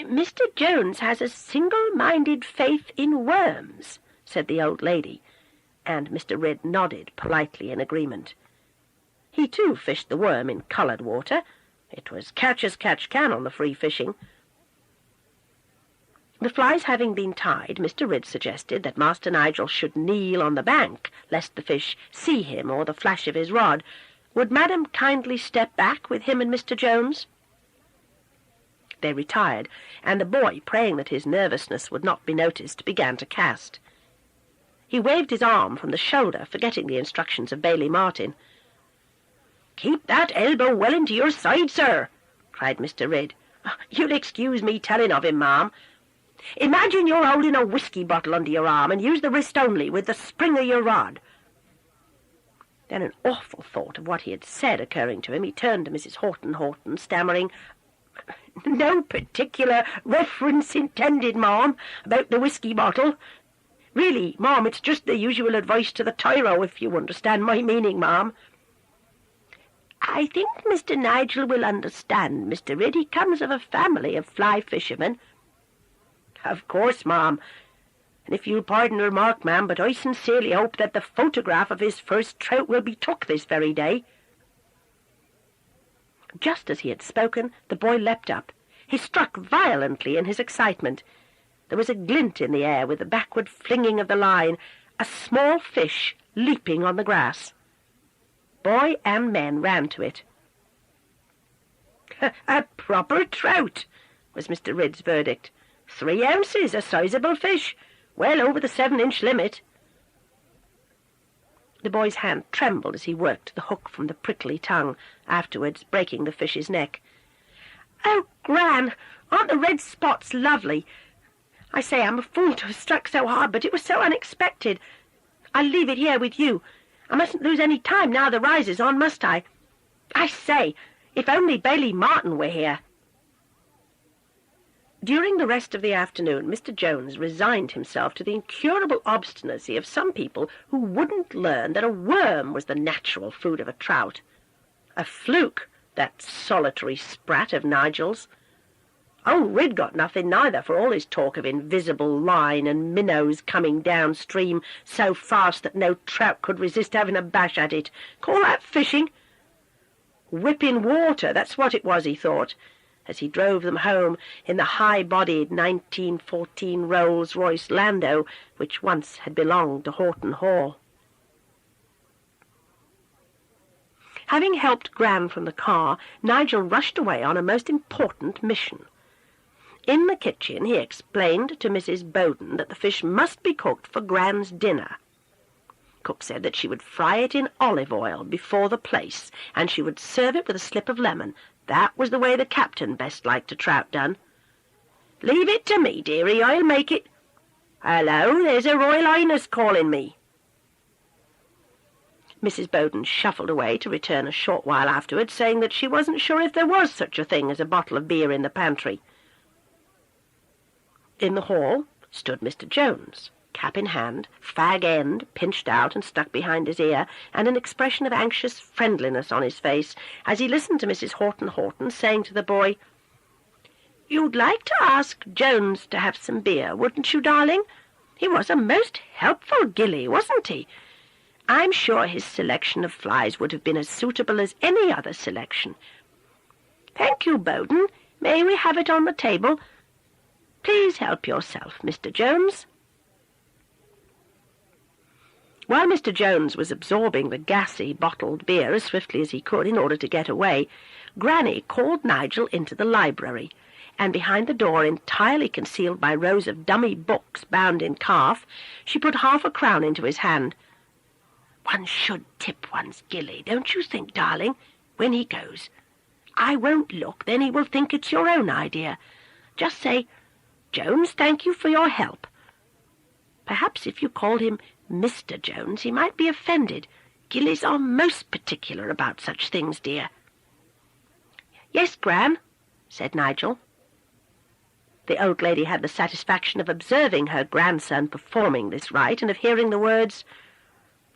"Mr. Jones has a single-minded faith in worms," said the old lady, and Mr. Ridd nodded politely in agreement. He too fished the worm in coloured water. It was catch as catch can on the free fishing. The flies having been tied, Mr. Ridd suggested that Master Nigel should kneel on the bank, lest the fish see him or the flash of his rod. Would Madam kindly step back with him and Mr. Jones? They retired, and the boy, praying that his nervousness would not be noticed, began to cast. He waved his arm from the shoulder, forgetting the instructions of Bailie Martin. "Keep that elbow well into your side, sir," cried Mr. Ridd. "You'll excuse me telling of him, ma'am. Imagine you're holding a whisky bottle under your arm, and use the wrist only, with the spring of your rod." Then an awful thought of what he had said occurring to him, he turned to Mrs. Horton, stammering, "No particular reference intended, ma'am, about the whisky bottle. Really, ma'am, it's just the usual advice to the tyro, if you understand my meaning, ma'am." "I think Mr. Nigel will understand, Mr. Ridd. He comes of a family of fly fishermen." "Of course, ma'am. And if you'll pardon the remark, ma'am, but I sincerely hope that the photograph of his first trout will be took this very day." Just as he had spoken, the boy leapt up. He struck violently in his excitement. There was a glint in the air with the backward flinging of the line, a small fish leaping on the grass. Boy and men ran to it. "A proper trout," was Mr. Ridd's verdict. 3 ounces, a sizable fish, well over the 7-inch limit. The boy's hand trembled as he worked the hook from the prickly tongue, afterwards breaking the fish's neck. "Oh, Gran, aren't the red spots lovely? I say, I'm a fool to have struck so hard, but it was so unexpected. I'll leave it here with you. I mustn't lose any time now the rise is on, must I? I say, if only Bailie Martin were here." During the rest of the afternoon, Mr. Jones resigned himself to the incurable obstinacy of some people who wouldn't learn that a worm was the natural food of a trout. A fluke, that solitary sprat of Nigel's. Old Ridd got nothing neither, for all his talk of invisible line and minnows coming downstream so fast that no trout could resist having a bash at it. Call that fishing? Whipping water, that's what it was, he thought, as he drove them home in the high-bodied 1914 Rolls-Royce landau, which once had belonged to Horton Hall. Having helped Gran from the car, Nigel rushed away on a most important mission. In the kitchen he explained to Mrs. Bowden that the fish must be cooked for Gran's dinner. Cook said that she would fry it in olive oil before the place, and she would serve it with a slip of lemon. That was the way the captain best liked a trout done. "Leave it to me, dearie, I'll make it. Hello, there's a Royal Highness calling me." Mrs. Bowden shuffled away to return a short while afterwards, saying that she wasn't sure if there was such a thing as a bottle of beer in the pantry. In the hall stood Mr. Jones, cap in hand, fag end pinched out and stuck behind his ear, and an expression of anxious friendliness on his face, as he listened to Mrs. Horton saying to the boy, "You'd like to ask Jones to have some beer, wouldn't you, darling? He was a most helpful gilly, wasn't he? I'm sure his selection of flies would have been as suitable as any other selection. Thank you, Bowden. May we have it on the table? Please help yourself, Mr. Jones." While Mr. Jones was absorbing the gassy bottled beer as swiftly as he could in order to get away, Granny called Nigel into the library, and behind the door, entirely concealed by rows of dummy books bound in calf, she put half a crown into his hand. "One should tip one's gilly, don't you think, darling, when he goes? I won't look, then he will think it's your own idea. Just say, 'Jones, thank you for your help.' Perhaps if you called him Mr. Jones, he might be offended. Gillies are most particular about such things, dear." "Yes, Gran," said Nigel. The old lady had the satisfaction of observing her grandson performing this rite, and of hearing the words,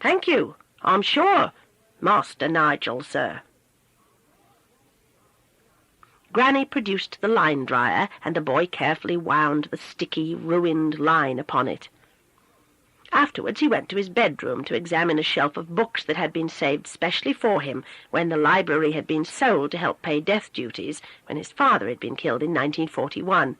"Thank you, I'm sure, Master Nigel, sir." Granny produced the line-dryer, and the boy carefully wound the sticky, ruined line upon it. Afterwards he went to his bedroom to examine a shelf of books that had been saved specially for him when the library had been sold to help pay death duties when his father had been killed in 1941.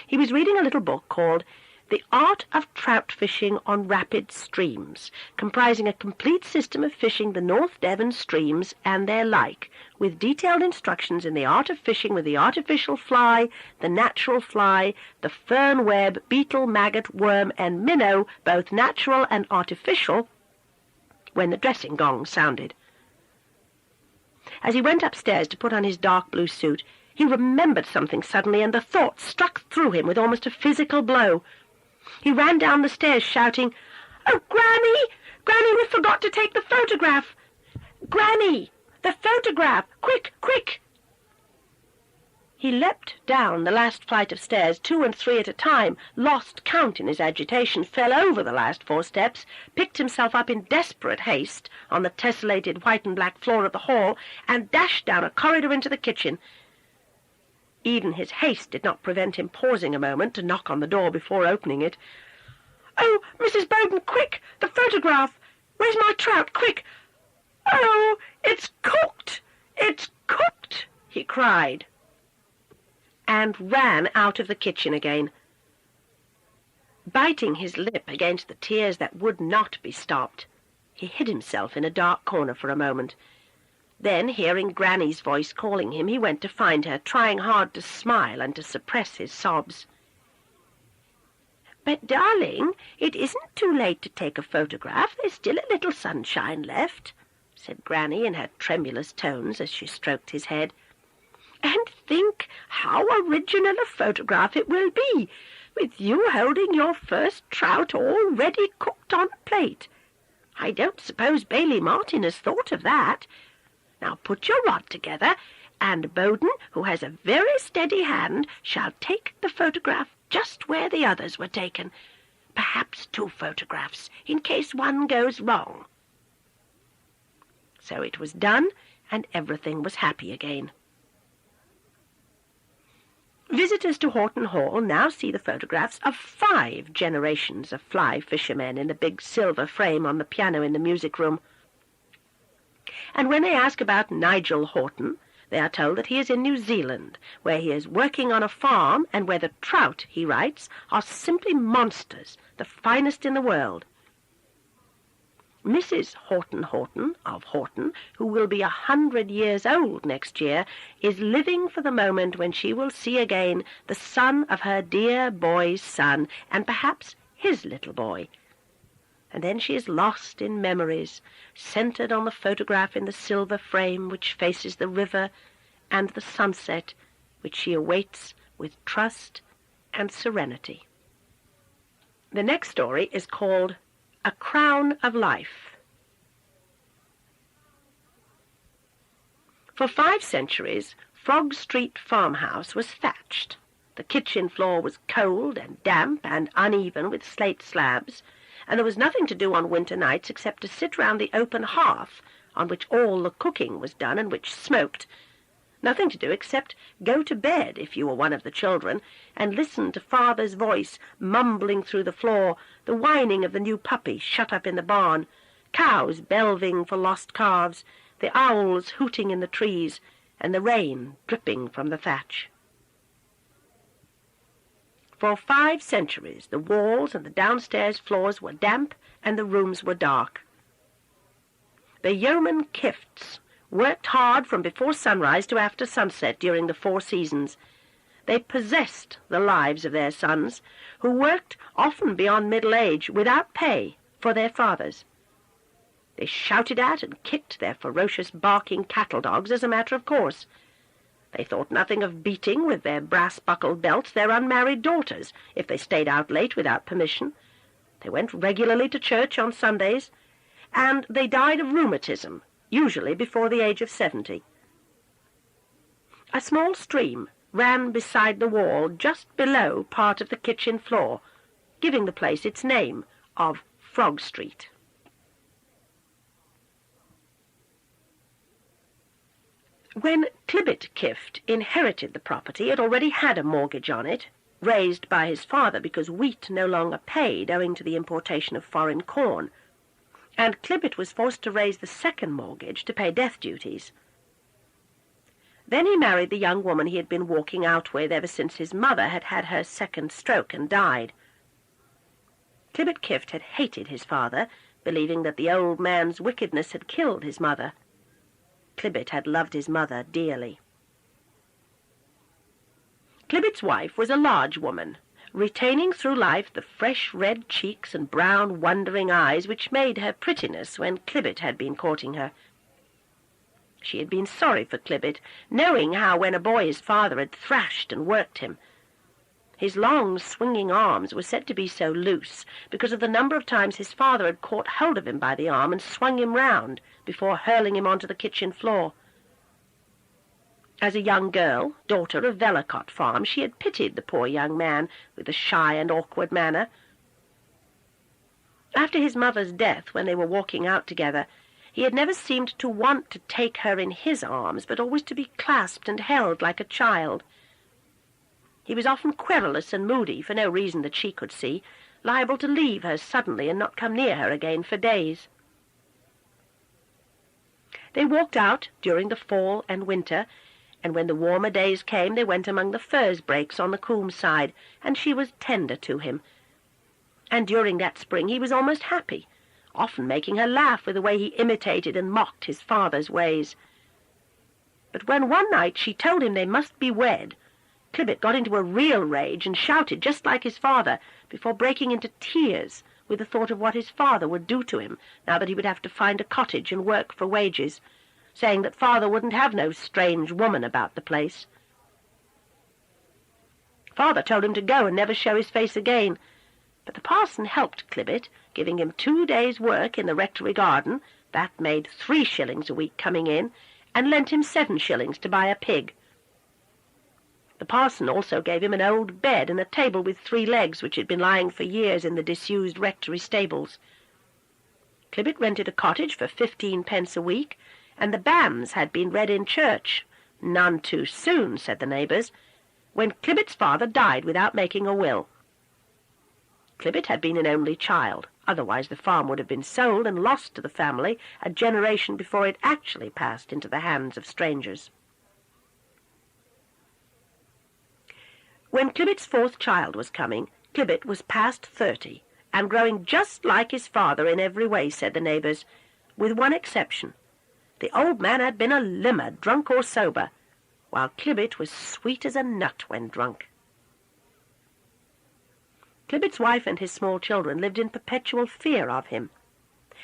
He was reading a little book called The Art of Trout Fishing on Rapid Streams, comprising a complete system of fishing the North Devon streams and their like, with detailed instructions in the art of fishing with the artificial fly, the natural fly, the fern web, beetle, maggot, worm, and minnow, both natural and artificial, when the dressing gong sounded. As he went upstairs to put on his dark blue suit, he remembered something suddenly, and the thought struck through him with almost a physical blow. He ran down the stairs, shouting, "Oh, Granny! Granny, we forgot to take the photograph! Granny! The photograph! Quick, quick!" He leapt down the last flight of stairs, 2 and 3 at a time, lost count in his agitation, fell over the last 4 steps, picked himself up in desperate haste on the tessellated white and black floor of the hall, and dashed down a corridor into the kitchen. Even his haste did not prevent him pausing a moment to knock on the door before opening it. "Oh, Mrs. Bowden, quick! The photograph! Where's my trout? Quick! Oh, it's cooked! It's cooked!" he cried, and ran out of the kitchen again, biting his lip against the tears that would not be stopped. He hid himself in a dark corner for a moment. Then, hearing Granny's voice calling him, he went to find her, trying hard to smile and to suppress his sobs. "But, darling, it isn't too late to take a photograph. There's still a little sunshine left," said Granny in her tremulous tones as she stroked his head. "And think how original a photograph it will be, with you holding your first trout already cooked on a plate. I don't suppose Bailey Martin has thought of that. Now put your rod together, and Bowden, who has a very steady hand, shall take the photograph just where the others were taken. Perhaps 2 photographs, in case one goes wrong." So it was done, and everything was happy again. Visitors to Horton Hall now see the photographs of 5 generations of fly fishermen in the big silver frame on the piano in the music room. And when they ask about Nigel Horton, they are told that he is in New Zealand, where he is working on a farm, and where the trout, he writes, are simply monsters, the finest in the world. Mrs. Horton of Horton, who will be 100 years old next year, is living for the moment when she will see again the son of her dear boy's son, and perhaps his little boy. And then she is lost in memories, centred on the photograph in the silver frame which faces the river and the sunset, which she awaits with trust and serenity. The next story is called A Crown of Life. For 5 centuries, Frog Street farmhouse was thatched. The kitchen floor was cold and damp and uneven with slate slabs, and there was nothing to do on winter nights except to sit round the open hearth on which all the cooking was done and which smoked. Nothing to do except go to bed if you were one of the children, and listen to father's voice mumbling through the floor, the whining of the new puppy shut up in the barn, cows belving for lost calves, the owls hooting in the trees, and the rain dripping from the thatch. For 5 centuries the walls and the downstairs floors were damp and the rooms were dark. The yeoman Kifts worked hard from before sunrise to after sunset during the 4 seasons. They possessed the lives of their sons, who worked, often beyond middle age, without pay, for their fathers. They shouted at and kicked their ferocious barking cattle dogs as a matter of course. They thought nothing of beating with their brass-buckled belts their unmarried daughters if they stayed out late without permission. They went regularly to church on Sundays, and they died of rheumatism, usually before the age of 70. A small stream ran beside the wall just below part of the kitchen floor, giving the place its name of Frog Street. When Clibbit Kift inherited the property, it already had a mortgage on it, raised by his father because wheat no longer paid owing to the importation of foreign corn, and Clibbit was forced to raise the second mortgage to pay death duties. Then he married the young woman he had been walking out with ever since his mother had had her second stroke and died. Clibbit Kift had hated his father, believing that the old man's wickedness had killed his mother. Clibbit had loved his mother dearly. Clibbit's wife was a large woman, retaining through life the fresh red cheeks and brown wondering eyes which made her prettiness when Clibbit had been courting her. She had been sorry for Clibbit, knowing how when a boy his father had thrashed and worked him. His long swinging arms were said to be so loose because of the number of times his father had caught hold of him by the arm and swung him round before hurling him onto the kitchen floor. As a young girl, daughter of Vellicott Farm, she had pitied the poor young man with a shy and awkward manner. After his mother's death, when they were walking out together, he had never seemed to want to take her in his arms, but always to be clasped and held like a child. He was often querulous and moody, for no reason that she could see, liable to leave her suddenly and not come near her again for days. They walked out during the fall and winter, and when the warmer days came they went among the furze brakes on the Coombe side, and she was tender to him. And during that spring he was almost happy, often making her laugh with the way he imitated and mocked his father's ways. But when one night she told him they must be wed, Clibbit got into a real rage and shouted just like his father, before breaking into tears with the thought of what his father would do to him now that he would have to find a cottage and work for wages, saying that father wouldn't have no strange woman about the place. Father told him to go and never show his face again, but the parson helped Clibbit, giving him 2 days' work in the rectory garden, that made 3 shillings a week coming in, and lent him 7 shillings to buy a pig. The parson also gave him an old bed and a table with 3 legs which had been lying for years in the disused rectory stables. Clibbit rented a cottage for 15 pence a week, and the banns had been read in church, none too soon, said the neighbours, when Clibbit's father died without making a will. Clibbit had been an only child, otherwise the farm would have been sold and lost to the family a generation before it actually passed into the hands of strangers. When Clibbit's 4th child was coming, Clibbit was past 30, and growing just like his father in every way, said the neighbours, with one exception. The old man had been a limmer, drunk or sober, while Clibbit was sweet as a nut when drunk. Clibbit's wife and his small children lived in perpetual fear of him.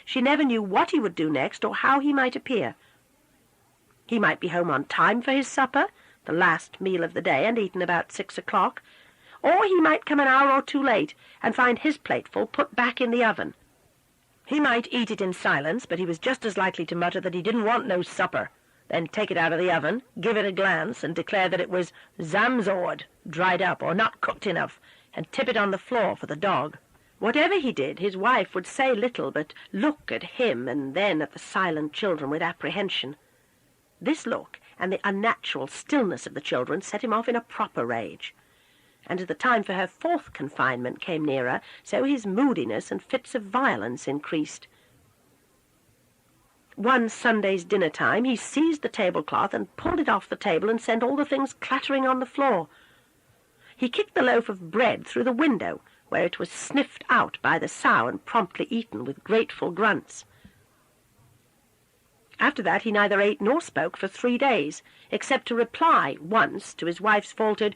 She never knew what he would do next or how he might appear. He might be home on time for his supper, the last meal of the day, and eaten about 6 o'clock, or he might come an hour or 2 late and find his plateful put back in the oven. He might eat it in silence, but he was just as likely to mutter that he didn't want no supper, then take it out of the oven, give it a glance, and declare that it was zamzored, dried up, or not cooked enough, and tip it on the floor for the dog. Whatever he did, his wife would say little, but look at him and then at the silent children with apprehension. This look and the unnatural stillness of the children set him off in a proper rage. And as the time for her 4th confinement came nearer, so his moodiness and fits of violence increased. One Sunday's dinner time he seized the tablecloth and pulled it off the table and sent all the things clattering on the floor. He kicked the loaf of bread through the window, where it was sniffed out by the sow and promptly eaten with grateful grunts. After that he neither ate nor spoke for 3 days, except to reply once to his wife's faltered,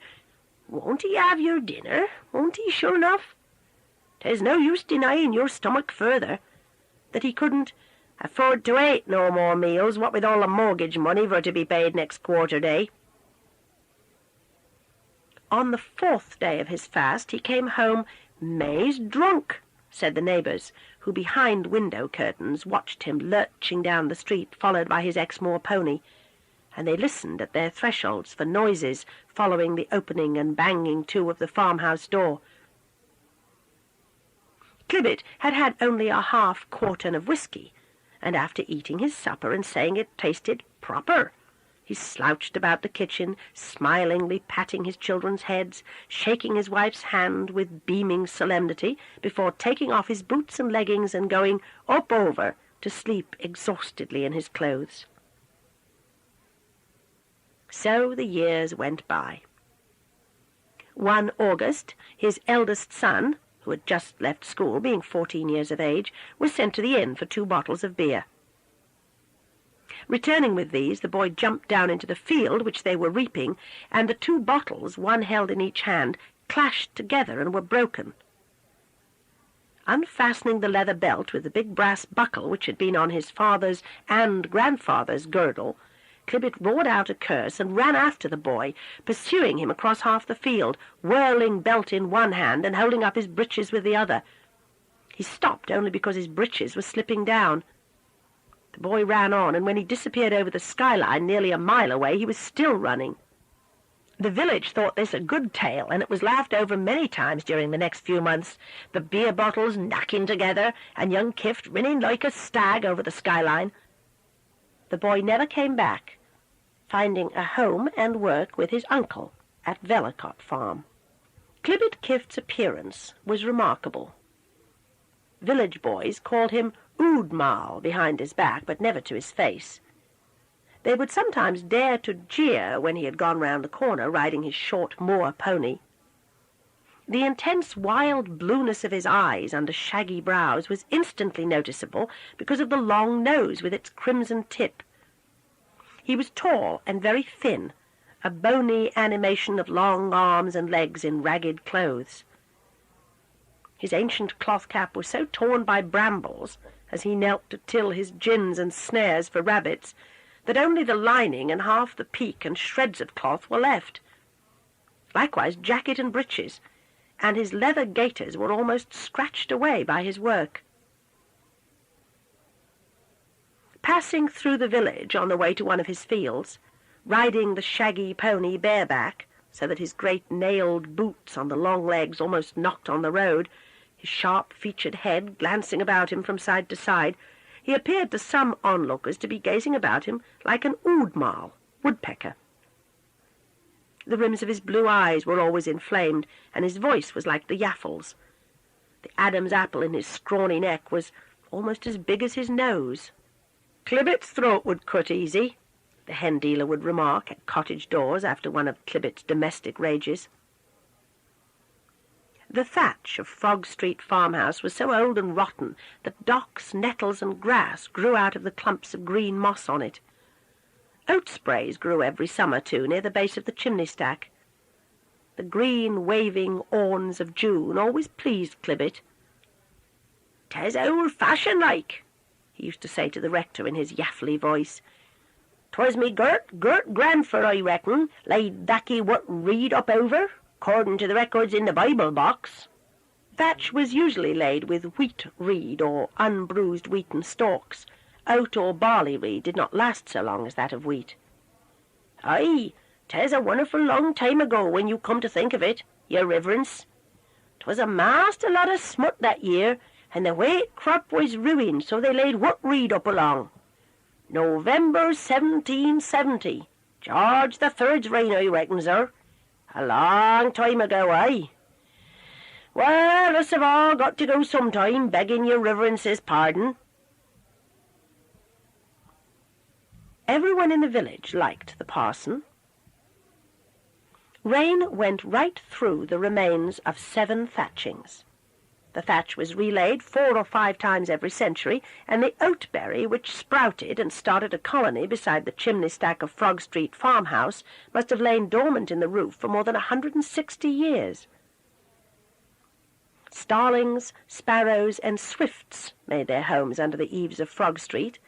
"Won't he have your dinner? Won't he, sure enough? 'Tis no use denying your stomach further," that he couldn't afford to ate no more meals, what with all the mortgage money for to be paid next quarter day. On the 4th day of his fast he came home mazed drunk, said the neighbours, who behind window curtains watched him lurching down the street, followed by his Exmoor pony, and they listened at their thresholds for noises following the opening and banging to of the farmhouse door. Clibbit had had only a half quartern of whisky, and after eating his supper and saying it tasted proper, He slouched about the kitchen, smilingly patting his children's heads, shaking his wife's hand with beaming solemnity, before taking off his boots and leggings and going up over to sleep exhaustedly in his clothes. So the years went by. One August, his eldest son, who had just left school, being 14 years of age, was sent to the inn for 2 bottles of beer. Returning with these, the boy jumped down into the field which they were reaping, and the 2 bottles, one held in each hand, clashed together and were broken. Unfastening the leather belt with the big brass buckle which had been on his father's and grandfather's girdle, Clibbit roared out a curse and ran after the boy, pursuing him across half the field, whirling belt in one hand and holding up his breeches with the other. He stopped only because his breeches were slipping down. The boy ran on, and when he disappeared over the skyline nearly a mile away, he was still running. The village thought this a good tale, and it was laughed over many times during the next few months, the beer bottles knocking together, and young Kift rinning like a stag over the skyline. The boy never came back, finding a home and work with his uncle at Vellicott Farm. Clibbit Kift's appearance was remarkable. Village boys called him Oodmal behind his back, but never to his face. They would sometimes dare to jeer when he had gone round the corner, riding his short moor pony. The intense wild blueness of his eyes under shaggy brows was instantly noticeable because of the long nose with its crimson tip. He was tall and very thin, a bony animation of long arms and legs in ragged clothes. His ancient cloth cap was so torn by brambles, as he knelt to till his gins and snares for rabbits, that only the lining and half the peak and shreds of cloth were left. Likewise jacket and breeches, and his leather gaiters were almost scratched away by his work. Passing through the village on the way to one of his fields, riding the shaggy pony bareback, so that his great nailed boots on the long legs almost knocked on the road, his sharp-featured head glancing about him from side to side, he appeared to some onlookers to be gazing about him like an oodmal, woodpecker. The rims of his blue eyes were always inflamed, and his voice was like the yaffles. The Adam's apple in his scrawny neck was almost as big as his nose. "Clibbit's throat would cut easy," the hen-dealer would remark at cottage doors after one of Clibbit's domestic rages. The thatch of Frog Street farmhouse was so old and rotten that docks, nettles, and grass grew out of the clumps of green moss on it. Oat sprays grew every summer, too, near the base of the chimney-stack. The green, waving awns of June always pleased Clibbit. "'Tes old-fashioned like," he used to say to the rector in his yaffly voice. "'Twas me gurt grandfer, I reckon, laid thacky what reed up over, according to the records in the Bible box." Thatch was usually laid with wheat reed or unbruised wheaten stalks. Oat or barley reed did not last so long as that of wheat. "Aye, 'tes a wonderful long time ago when you come to think of it, your riverence. 'Twas a master lot of smut that year, and the wheat crop was ruined, so they laid what reed up along. November 1770, George the Third's reign, I reckon, sir. A long time ago, aye. Well, us have all got to go sometime, begging your reverence's pardon." Everyone in the village liked the parson. Rain went right through the remains of 7 thatchings. The thatch was relaid 4 or 5 times every century, and the oatberry, which sprouted and started a colony beside the chimney-stack of Frog Street farmhouse, must have lain dormant in the roof for more than 160 years. Starlings, sparrows, and swifts made their homes under the eaves of Frog Street,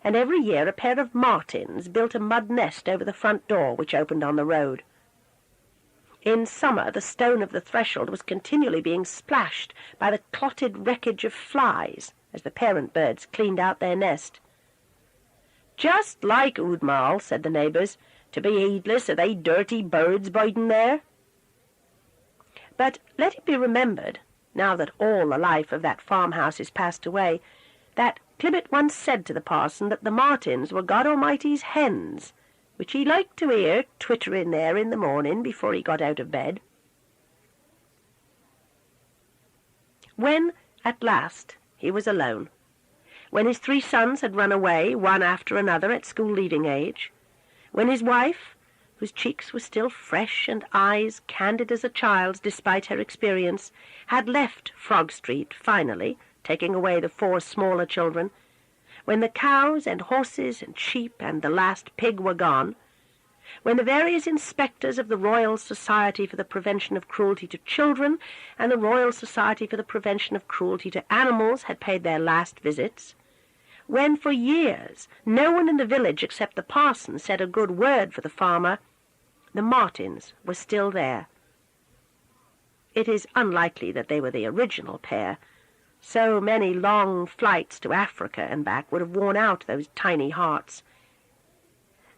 and every year a pair of martins built a mud nest over the front door, which opened on the road. In summer, the stone of the threshold was continually being splashed by the clotted wreckage of flies as the parent birds cleaned out their nest. "Just like Oodmal," said the neighbours, "to be heedless of they dirty birds biding there." But let it be remembered, now that all the life of that farmhouse is passed away, that Clibbit once said to the parson that the martins were God Almighty's hens, which he liked to hear twittering there in the morning before he got out of bed. When, at last, he was alone, when his 3 sons had run away, one after another, at school-leaving age, when his wife, whose cheeks were still fresh and eyes candid as a child's despite her experience, had left Frog Street finally, taking away the 4 smaller children, when the cows and horses and sheep and the last pig were gone, when the various inspectors of the Royal Society for the Prevention of Cruelty to Children and the Royal Society for the Prevention of Cruelty to Animals had paid their last visits, when for years no one in the village except the parson said a good word for the farmer, the Martins were still there. It is unlikely that they were the original pair. So many long flights to Africa and back would have worn out those tiny hearts.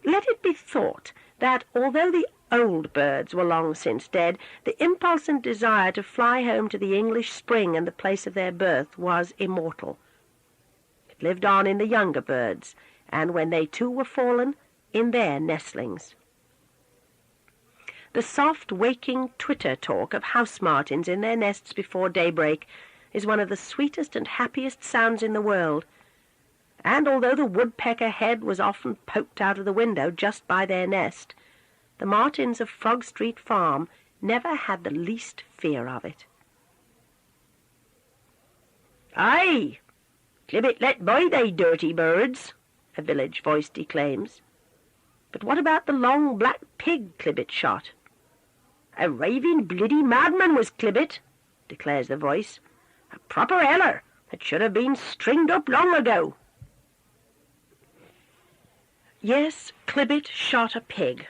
Let it be thought that, although the old birds were long since dead, the impulse and desire to fly home to the English spring and the place of their birth was immortal. It lived on in the younger birds, and when they too were fallen, in their nestlings. The soft, waking twitter-talk of house martins in their nests before daybreak is one of the sweetest and happiest sounds in the world, and although the woodpecker head was often poked out of the window just by their nest, the martins of Frog Street Farm never had the least fear of it. "Aye, Clibbit let by they dirty birds," a village voice declaims. "But what about the long black pig Clibbit shot?" "A raving bloody madman was Clibbit," declares the voice. "A proper heller that should have been stringed up long ago." Yes, Clibbit shot a pig.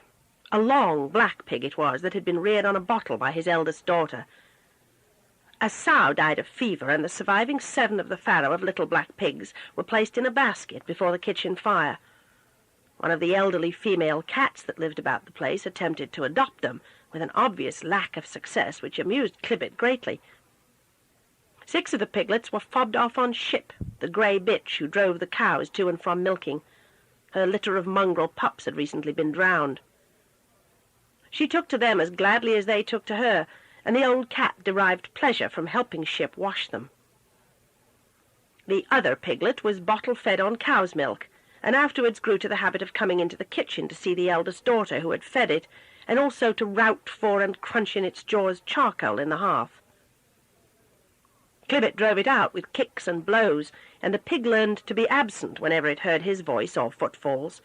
A long black pig it was that had been reared on a bottle by his eldest daughter. A sow died of fever, and the surviving 7 of the farrow of little black pigs were placed in a basket before the kitchen fire. One of the elderly female cats that lived about the place attempted to adopt them, with an obvious lack of success which amused Clibbit greatly. 6 of the piglets were fobbed off on Ship, the grey bitch who drove the cows to and from milking. Her litter of mongrel pups had recently been drowned. She took to them as gladly as they took to her, and the old cat derived pleasure from helping Ship wash them. The other piglet was bottle-fed on cow's milk, and afterwards grew to the habit of coming into the kitchen to see the eldest daughter who had fed it, and also to rout for and crunch in its jaws charcoal in the hearth. Clibbit drove it out with kicks and blows, and the pig learned to be absent whenever it heard his voice or footfalls.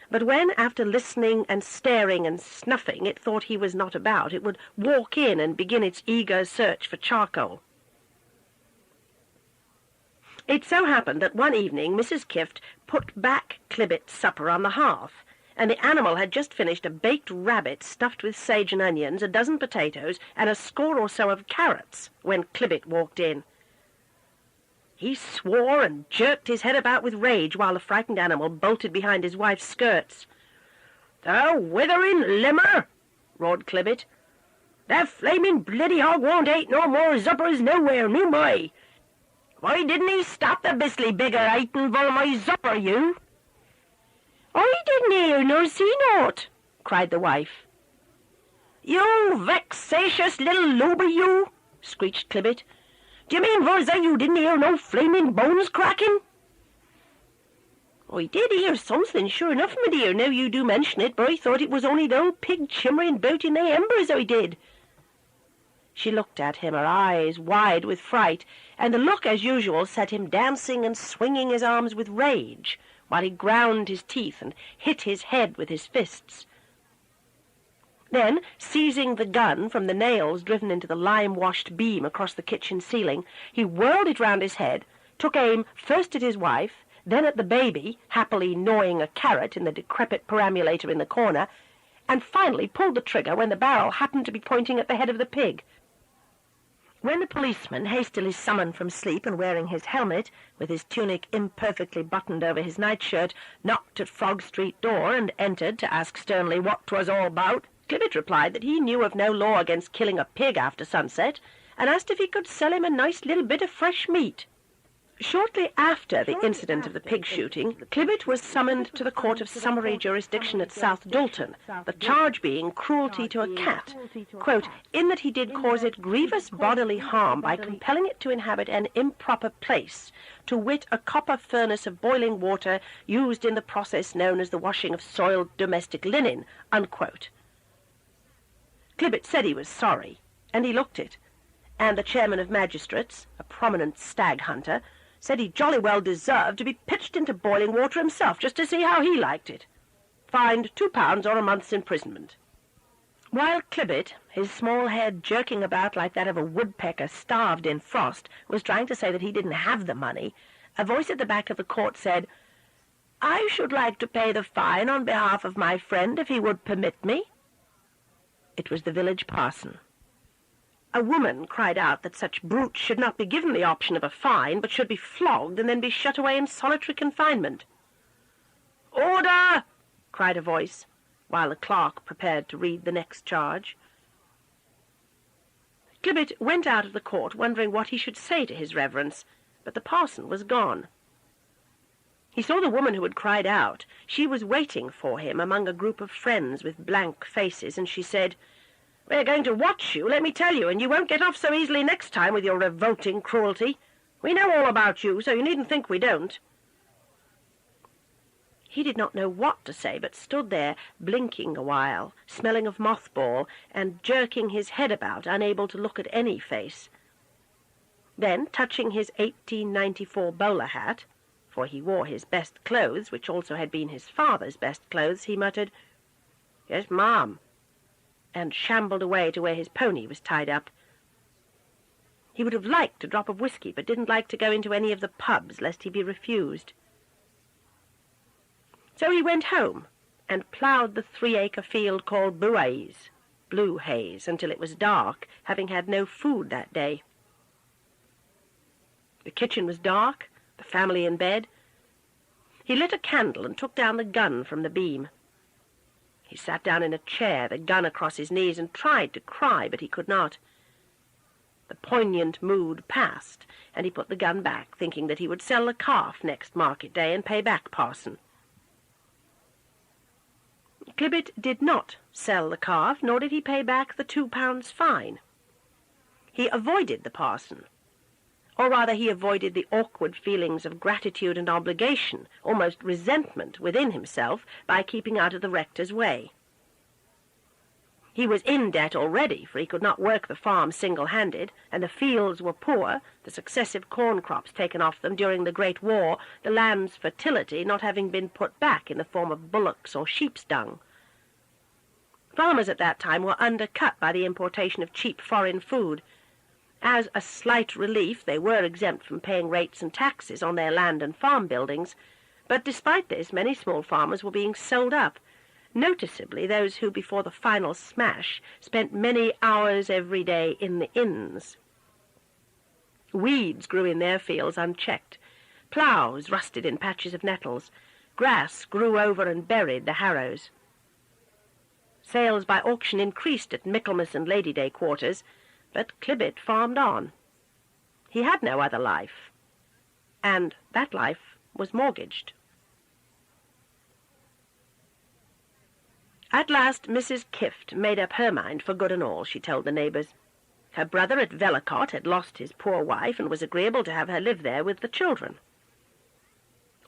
But when, after listening and staring and snuffing, it thought he was not about, it would walk in and begin its eager search for charcoal. It so happened that one evening Mrs. Kift put back Clibbit's supper on the hearth, and the animal had just finished a baked rabbit stuffed with sage and onions, a dozen potatoes, and a score or so of carrots, when Clibbit walked in. He swore and jerked his head about with rage while the frightened animal bolted behind his wife's skirts. "The withering limmer!" roared Clibbit. "The flaming bloody hog won't ate no more zuppers nowhere, no my! Why didn't he stop the beastly beggar eating for my zupper, you?" "I didn't hear nor see naught," cried the wife. "You vexatious little loober, you!" screeched Clibbit. "Do you mean for that you didn't hear no flaming bones cracking?" "I did hear something, sure enough, my dear, now you do mention it, but I thought it was only the old pig chimmering about in the embers, I did." She looked at him, her eyes wide with fright, and the look, as usual, set him dancing and swinging his arms with rage, while he ground his teeth and hit his head with his fists. Then, seizing the gun from the nails driven into the lime-washed beam across the kitchen ceiling, he whirled it round his head, took aim first at his wife, then at the baby, happily gnawing a carrot in the decrepit perambulator in the corner, and finally pulled the trigger when the barrel happened to be pointing at the head of the pig. When the policeman, hastily summoned from sleep and wearing his helmet, with his tunic imperfectly buttoned over his nightshirt, knocked at Frog Street door and entered to ask sternly what 'twas all about, Clibbit replied that he knew of no law against killing a pig after sunset, and asked if he could sell him a nice little bit of fresh meat. Shortly after the incident of the pig shooting, Clibbett was summoned to the Court of Summary Jurisdiction at South Dalton, the charge being cruelty to a cat, quote, in that he did cause it grievous bodily harm by compelling it to inhabit an improper place, to wit, a copper furnace of boiling water used in the process known as the washing of soiled domestic linen, unquote. Clibbett said he was sorry, and he looked it, and the chairman of magistrates, a prominent stag hunter, said he jolly well deserved to be pitched into boiling water himself, just to see how he liked it. Fined £2 or a month's imprisonment. While Clibbett, his small head jerking about like that of a woodpecker starved in frost, was trying to say that he didn't have the money, a voice at the back of the court said, "I should like to pay the fine on behalf of my friend, if he would permit me." It was the village parson. A woman cried out that such brutes should not be given the option of a fine, but should be flogged and then be shut away in solitary confinement. "Order!" cried a voice, while the clerk prepared to read the next charge. Clibbett went out of the court wondering what he should say to his reverence, but the parson was gone. He saw the woman who had cried out. She was waiting for him among a group of friends with blank faces, and she said, "We're going to watch you, let me tell you, and you won't get off so easily next time with your revolting cruelty. We know all about you, so you needn't think we don't." He did not know what to say, but stood there, blinking a while, smelling of mothball, and jerking his head about, unable to look at any face. Then, touching his 1894 bowler hat, for he wore his best clothes, which also had been his father's best clothes, he muttered, "Yes, ma'am," and shambled away to where his pony was tied up. He would have liked a drop of whisky, but didn't like to go into any of the pubs, lest he be refused. So he went home, and ploughed the 3-acre field called Blue Haze, until it was dark, having had no food that day. The kitchen was dark, the family in bed. He lit a candle and took down the gun from the beam. He sat down in a chair, the gun across his knees, and tried to cry, but he could not. The poignant mood passed, and he put the gun back, thinking that he would sell the calf next market day and pay back parson. Clibbett did not sell the calf, nor did he pay back the £2 fine. He avoided the parson, or rather he avoided the awkward feelings of gratitude and obligation, almost resentment within himself, by keeping out of the rector's way. He was in debt already, for he could not work the farm single-handed, and the fields were poor, the successive corn crops taken off them during the Great War, the land's fertility not having been put back in the form of bullocks or sheep's dung. Farmers at that time were undercut by the importation of cheap foreign food. As a slight relief, they were exempt from paying rates and taxes on their land and farm buildings, but despite this, many small farmers were being sold up, noticeably those who, before the final smash, spent many hours every day in the inns. Weeds grew in their fields unchecked. Ploughs rusted in patches of nettles. Grass grew over and buried the harrows. Sales by auction increased at Michaelmas and Lady Day quarters, but Clibbett farmed on. He had no other life, and that life was mortgaged. At last Mrs. Kift made up her mind for good and all, she told the neighbours. Her brother at Vellicott had lost his poor wife, and was agreeable to have her live there with the children.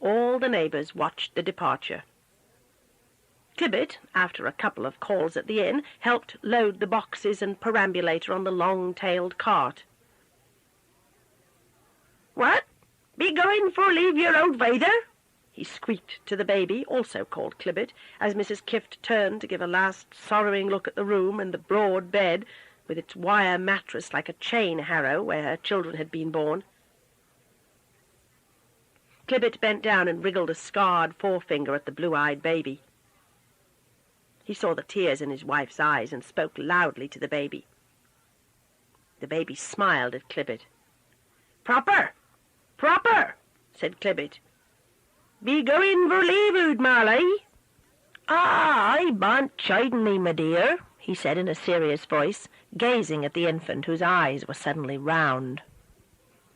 All the neighbours watched the departure. Clibbett, after a couple of calls at the inn, helped load the boxes and perambulator on the long-tailed cart. "What? Be going for leave your old Vader?" he squeaked to the baby, also called Clibbett, as Mrs. Kift turned to give a last sorrowing look at the room and the broad bed, with its wire mattress like a chain harrow where her children had been born. Clibbett bent down and wriggled a scarred forefinger at the blue-eyed baby. He saw the tears in his wife's eyes and spoke loudly to the baby. The baby smiled at Clibbett. "Proper, proper," said Clibbett. "Be going for leave, Marley?" "I bant chiding me, my dear," he said in a serious voice, gazing at the infant, whose eyes were suddenly round.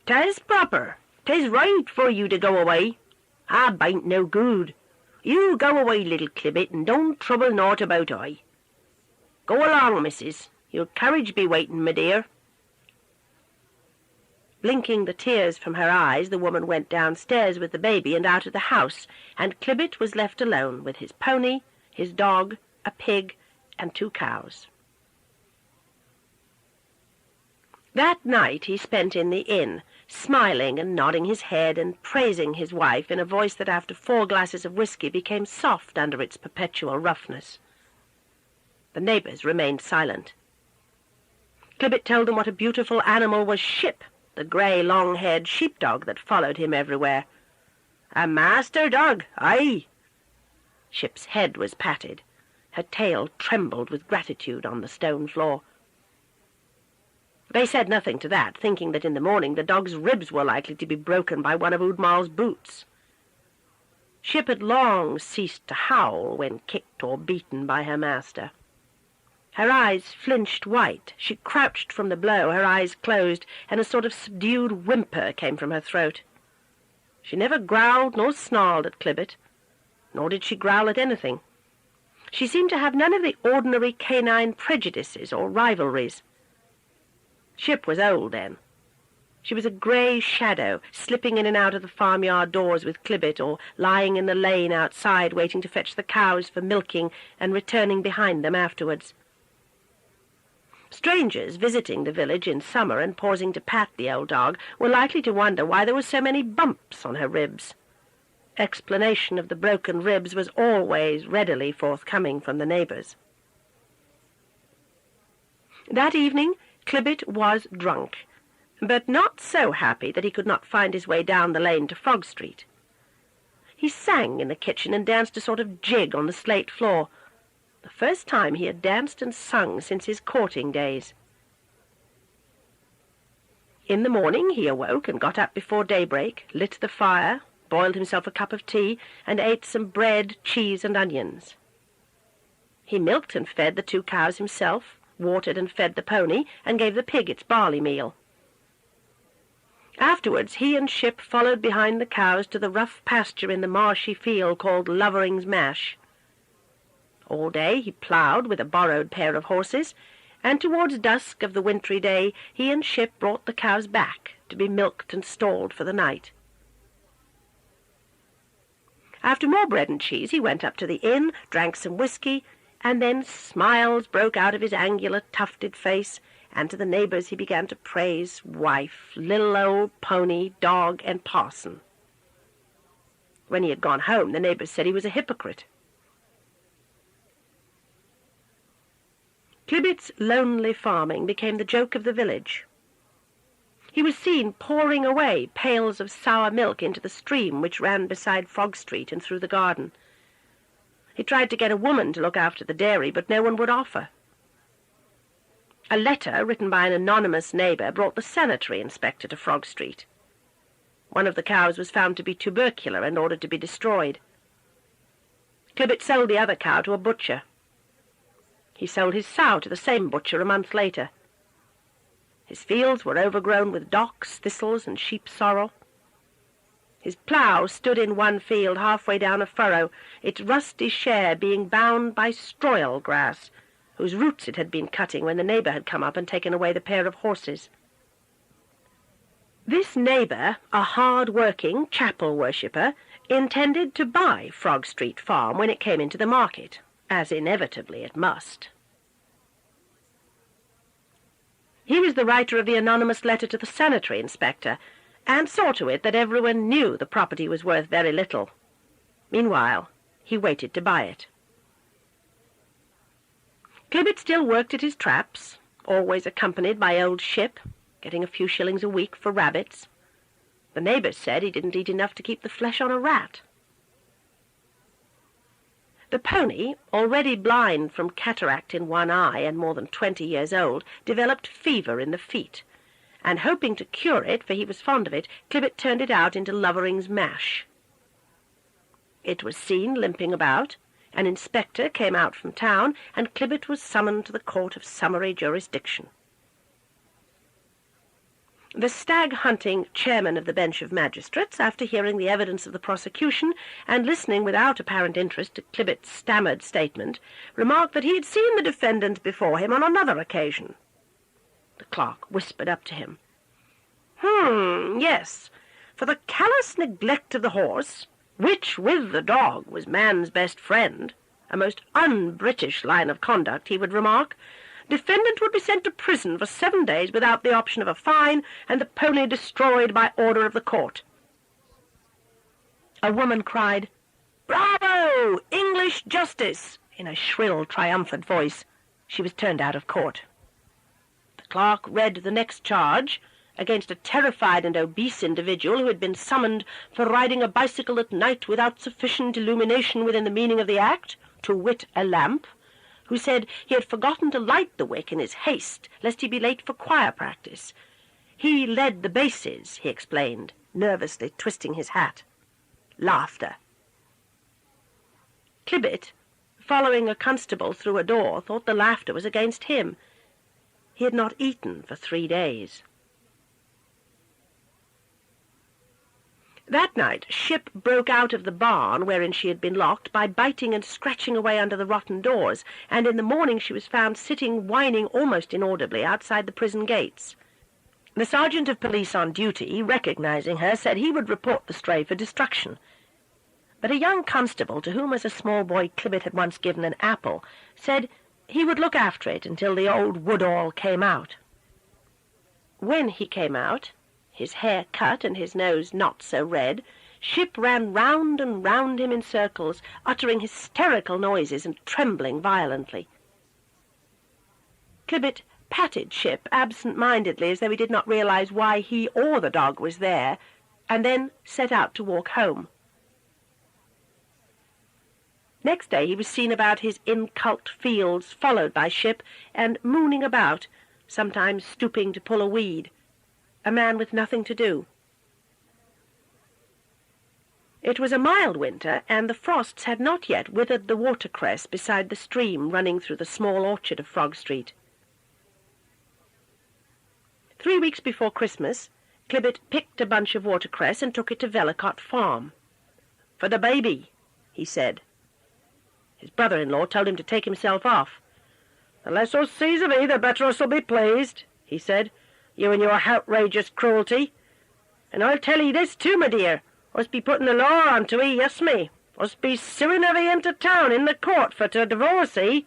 "'Tis proper," 'Tis right for you to go away. I bain't no good. You go away, little Clibbit, and don't trouble naught about I. Go along, missus. Your carriage be waiting, my dear." Blinking the tears from her eyes, the woman went downstairs with the baby and out of the house, and Clibbit was left alone with his pony, his dog, a pig, and 2 cows. That night he spent in the inn, smiling and nodding his head and praising his wife in a voice that after 4 glasses of whisky became soft under its perpetual roughness. The neighbours remained silent. Clibbit told them what a beautiful animal was Ship, the grey, long-haired sheepdog that followed him everywhere. "A master dog, aye." Ship's head was patted. Her tail trembled with gratitude on the stone floor. They said nothing to that, thinking that in the morning the dog's ribs were likely to be broken by one of Udmal's boots. Ship had long ceased to howl when kicked or beaten by her master. Her eyes flinched white. She crouched from the blow, her eyes closed, and a sort of subdued whimper came from her throat. She never growled nor snarled at Clibbit, nor did she growl at anything. She seemed to have none of the ordinary canine prejudices or rivalries. Ship was old then. She was a grey shadow, slipping in and out of the farmyard doors with Clibbit, or lying in the lane outside waiting to fetch the cows for milking and returning behind them afterwards. Strangers visiting the village in summer and pausing to pat the old dog were likely to wonder why there were so many bumps on her ribs. Explanation of the broken ribs was always readily forthcoming from the neighbours. That evening Clibbit was drunk, but not so happy that he could not find his way down the lane to Frog Street. He sang in the kitchen and danced a sort of jig on the slate floor, the first time he had danced and sung since his courting days. In the morning he awoke and got up before daybreak, lit the fire, boiled himself a cup of tea, and ate some bread, cheese, and onions. He milked and fed the 2 cows himself, watered and fed the pony, and gave the pig its barley meal. Afterwards he and Ship followed behind the cows to the rough pasture in the marshy field called Lovering's Mash. All day he ploughed with a borrowed pair of horses, and towards dusk of the wintry day he and Ship brought the cows back to be milked and stalled for the night. After more bread and cheese he went up to the inn, drank some whisky, and then smiles broke out of his angular, tufted face, and to the neighbours he began to praise wife, little old pony, dog, and parson. When he had gone home, the neighbours said he was a hypocrite. Clibbit's lonely farming became the joke of the village. He was seen pouring away pails of sour milk into the stream which ran beside Frog Street and through the garden. He tried to get a woman to look after the dairy, but no one would offer. A letter written by an anonymous neighbour brought the sanitary inspector to Frog Street. One of the cows was found to be tubercular and ordered to be destroyed. Clibbit sold the other cow to a butcher. He sold his sow to the same butcher a month later. His fields were overgrown with docks, thistles, and sheep sorrel. His plough stood in one field halfway down a furrow, its rusty share being bound by stroil grass, whose roots it had been cutting when the neighbour had come up and taken away the pair of horses. This neighbour, a hard-working chapel worshipper, intended to buy Frog Street Farm when it came into the market, as inevitably it must. He was the writer of the anonymous letter to the sanitary inspector, and saw to it that everyone knew the property was worth very little. Meanwhile, he waited to buy it. Clibbit still worked at his traps, always accompanied by old Ship, getting a few shillings a week for rabbits. The neighbours said he didn't eat enough to keep the flesh on a rat. The pony, already blind from cataract in one eye and more than 20 years old, developed fever in the feet, and hoping to cure it, for he was fond of it, Clibbit turned it out into Lovering's Mash. It was seen limping about, an inspector came out from town, and Clibbit was summoned to the court of summary jurisdiction. The stag-hunting chairman of the bench of magistrates, after hearing the evidence of the prosecution and listening without apparent interest to Clibbett's stammered statement, remarked that he had seen the defendant before him on another occasion. The clerk whispered up to him, Yes, for the callous neglect of the horse, which with the dog was man's best friend, a most un-British line of conduct, he would remark, defendant would be sent to prison for 7 days without the option of a fine, and the pony destroyed by order of the court. A woman cried, Bravo! English justice! In a shrill, triumphant voice. She was turned out of court. The clerk read the next charge, against a terrified and obese individual who had been summoned for riding a bicycle at night without sufficient illumination within the meaning of the act, to wit, a lamp, who said he had forgotten to light the wick in his haste, lest he be late for choir practice. He led the basses, he explained, nervously twisting his hat. Laughter. Clibbett, following a constable through a door, thought the laughter was against him. He had not eaten for 3 days. That night, Ship broke out of the barn wherein she had been locked by biting and scratching away under the rotten doors, and in the morning she was found sitting whining almost inaudibly outside the prison gates. The sergeant of police on duty, recognizing her, said he would report the stray for destruction. But a young constable, to whom as a small boy Clibbett had once given an apple, said he would look after it until the old Woodall came out. When he came out, his hair cut and his nose not so red, Ship ran round and round him in circles, uttering hysterical noises and trembling violently. Clibbett patted Ship absent-mindedly as though he did not realize why he or the dog was there, and then set out to walk home. Next day he was seen about his inculked fields, followed by Ship, and mooning about, sometimes stooping to pull a weed, a man with nothing to do. It was a mild winter, and the frosts had not yet withered the watercress beside the stream running through the small orchard of Frog Street. 3 weeks before Christmas, Clibbett picked a bunch of watercress and took it to Vellicott Farm. "For the baby," he said. His brother-in-law told him to take himself off. "The less us sees of 'ee, the better us'll be pleased," he said. "You and your outrageous cruelty. And I'll tell 'ee this too, my dear. Us be putting the law on to 'ee, yes me. Us be suing of 'ee into town in the court for to divorce 'ee."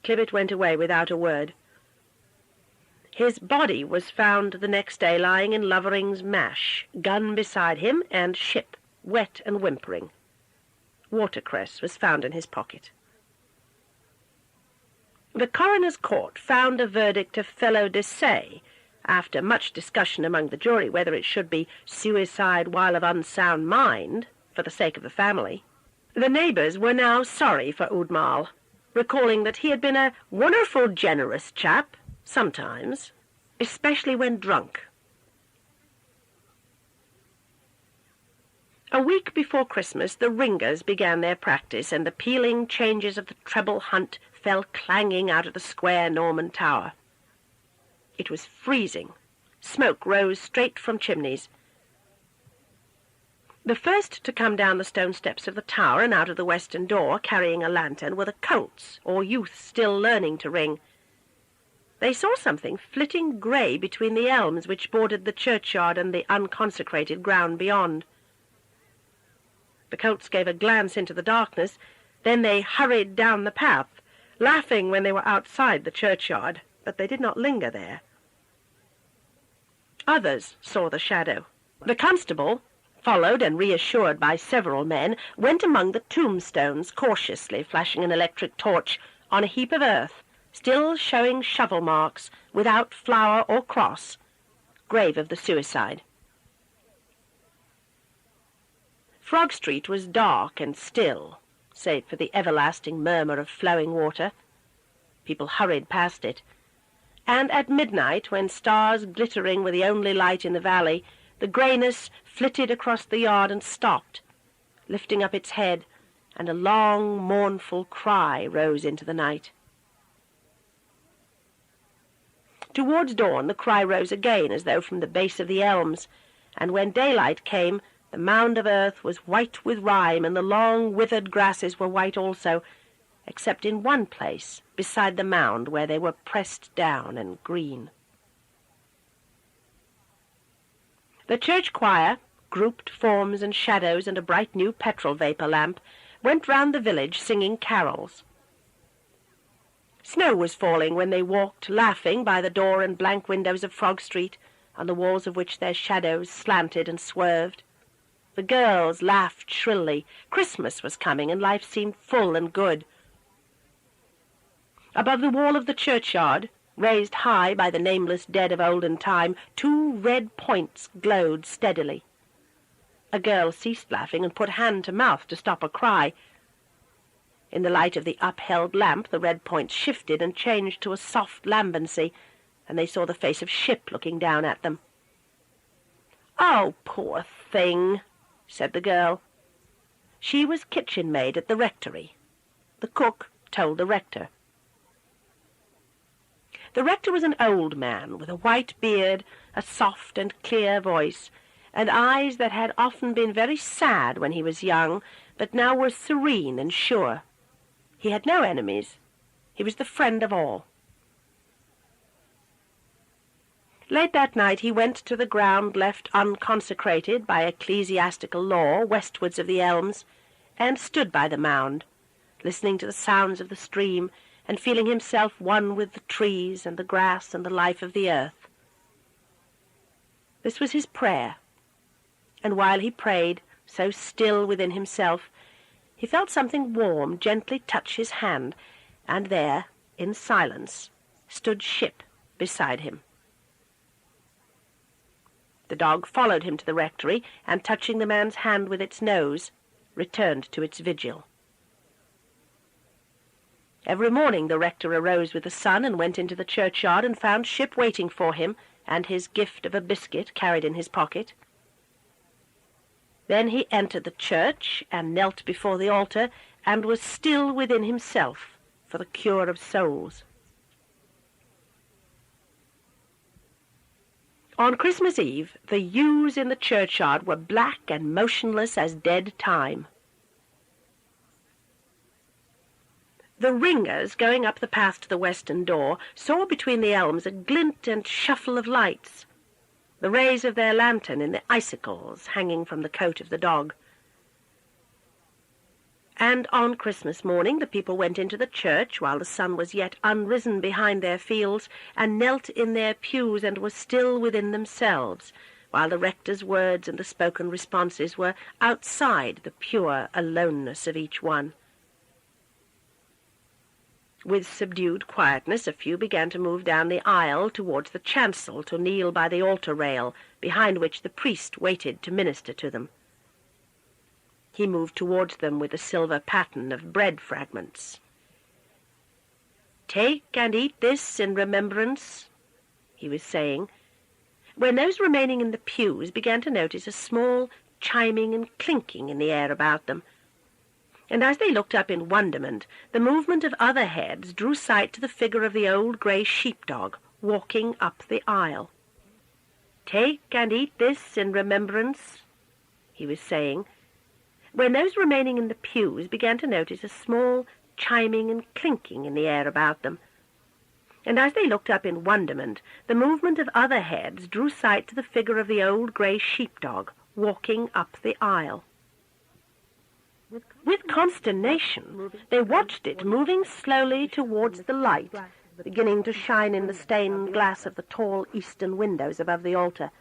Clibbett went away without a word. His body was found the next day lying in Lovering's Mash, gun beside him, and Ship, wet and whimpering. Watercress was found in his pocket. The coroner's court found a verdict of felo de se, after much discussion among the jury whether it should be suicide while of unsound mind, for the sake of the family. The neighbours were now sorry for Udmal, recalling that he had been a wonderful generous chap, sometimes, especially when drunk. A week before Christmas the ringers began their practice, and the pealing changes of the treble hunt fell clanging out of the square Norman tower. It was freezing. Smoke rose straight from chimneys. The first to come down the stone steps of the tower and out of the western door, carrying a lantern, were the colts, or youths still learning to ring. They saw something flitting grey between the elms which bordered the churchyard and the unconsecrated ground beyond. The colts gave a glance into the darkness, then they hurried down the path, laughing when they were outside the churchyard, but they did not linger there. Others saw the shadow. The constable, followed and reassured by several men, went among the tombstones, cautiously flashing an electric torch on a heap of earth, still showing shovel marks, without flower or cross, grave of the suicide. Frog Street was dark and still, save for the everlasting murmur of flowing water. People hurried past it, and at midnight, when stars glittering were the only light in the valley, the greyness flitted across the yard and stopped, lifting up its head, and a long, mournful cry rose into the night. Towards dawn the cry rose again, as though from the base of the elms, and when daylight came, the mound of earth was white with rime, and the long withered grasses were white also, except in one place, beside the mound, where they were pressed down and green. The church choir, grouped forms and shadows and a bright new petrol vapour lamp, went round the village singing carols. Snow was falling when they walked, laughing, by the door and blank windows of Frog Street, on the walls of which their shadows slanted and swerved. The girls laughed shrilly. Christmas was coming, and life seemed full and good. Above the wall of the churchyard, raised high by the nameless dead of olden time, 2 red points glowed steadily. A girl ceased laughing and put hand to mouth to stop a cry. In the light of the upheld lamp, the red points shifted and changed to a soft lambency, and they saw the face of Ship looking down at them. "Oh, poor thing," said the girl. She was kitchen maid at the rectory. The cook told the rector. The rector was an old man, with a white beard, a soft and clear voice, and eyes that had often been very sad when he was young, but now were serene and sure. He had no enemies. He was the friend of all. Late that night he went to the ground left unconsecrated by ecclesiastical law westwards of the elms, and stood by the mound, listening to the sounds of the stream, and feeling himself one with the trees and the grass and the life of the earth. This was his prayer, and while he prayed, so still within himself, he felt something warm gently touch his hand, and there, in silence, stood Ship beside him. The dog followed him to the rectory, and touching the man's hand with its nose, returned to its vigil. Every morning the rector arose with the sun and went into the churchyard and found Ship waiting for him, and his gift of a biscuit carried in his pocket. Then he entered the church and knelt before the altar, and was still within himself for the cure of souls. On Christmas Eve the yews in the churchyard were black and motionless as dead time. The ringers, going up the path to the western door, saw between the elms a glint and shuffle of lights, the rays of their lantern in the icicles hanging from the coat of the dog. And on Christmas morning the people went into the church while the sun was yet unrisen behind their fields, and knelt in their pews and were still within themselves, while the rector's words and the spoken responses were outside the pure aloneness of each one. With subdued quietness a few began to move down the aisle towards the chancel to kneel by the altar rail, behind which the priest waited to minister to them. He moved towards them with a silver paten of bread fragments. "Take and eat this in remembrance," he was saying, when those remaining in the pews began to notice a small chiming and clinking in the air about them. And as they looked up in wonderment, the movement of other heads drew sight to the figure of the old grey sheepdog walking up the aisle. "Take and eat this in remembrance," he was saying, when those remaining in the pews began to notice a small chiming and clinking in the air about them. And as they looked up in wonderment, the movement of other heads drew sight to the figure of the old grey sheepdog walking up the aisle. With consternation, they watched it moving slowly towards the light, beginning to shine in the stained glass of the tall eastern windows above the altar.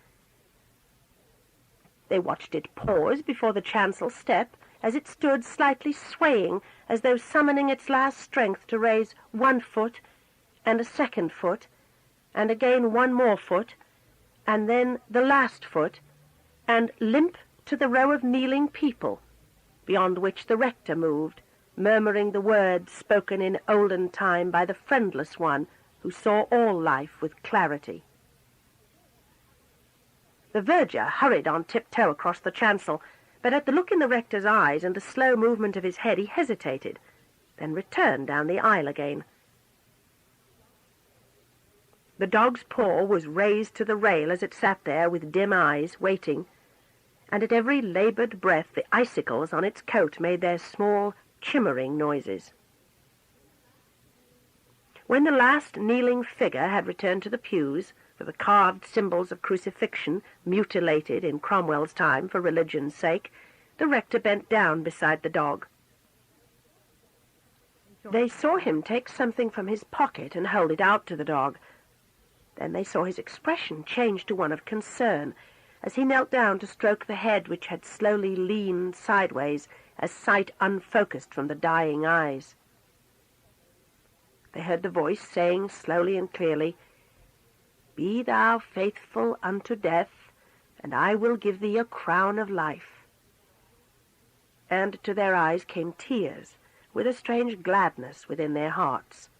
They watched it pause before the chancel step, as it stood slightly swaying, as though summoning its last strength to raise one foot, and a second foot, and again one more foot, and then the last foot, and limp to the row of kneeling people, beyond which the rector moved, murmuring the words spoken in olden time by the friendless one who saw all life with clarity. The verger hurried on tiptoe across the chancel, but at the look in the rector's eyes and the slow movement of his head he hesitated, then returned down the aisle again. The dog's paw was raised to the rail as it sat there with dim eyes, waiting, and at every laboured breath the icicles on its coat made their small, chimmering noises. When the last kneeling figure had returned to the pews, for the carved symbols of crucifixion, mutilated in Cromwell's time for religion's sake, the rector bent down beside the dog. They saw him take something from his pocket and hold it out to the dog. Then they saw his expression change to one of concern as he knelt down to stroke the head which had slowly leaned sideways as sight unfocused from the dying eyes. They heard the voice saying slowly and clearly, "Be thou faithful unto death, and I will give thee a crown of life." And to their eyes came tears, with a strange gladness within their hearts.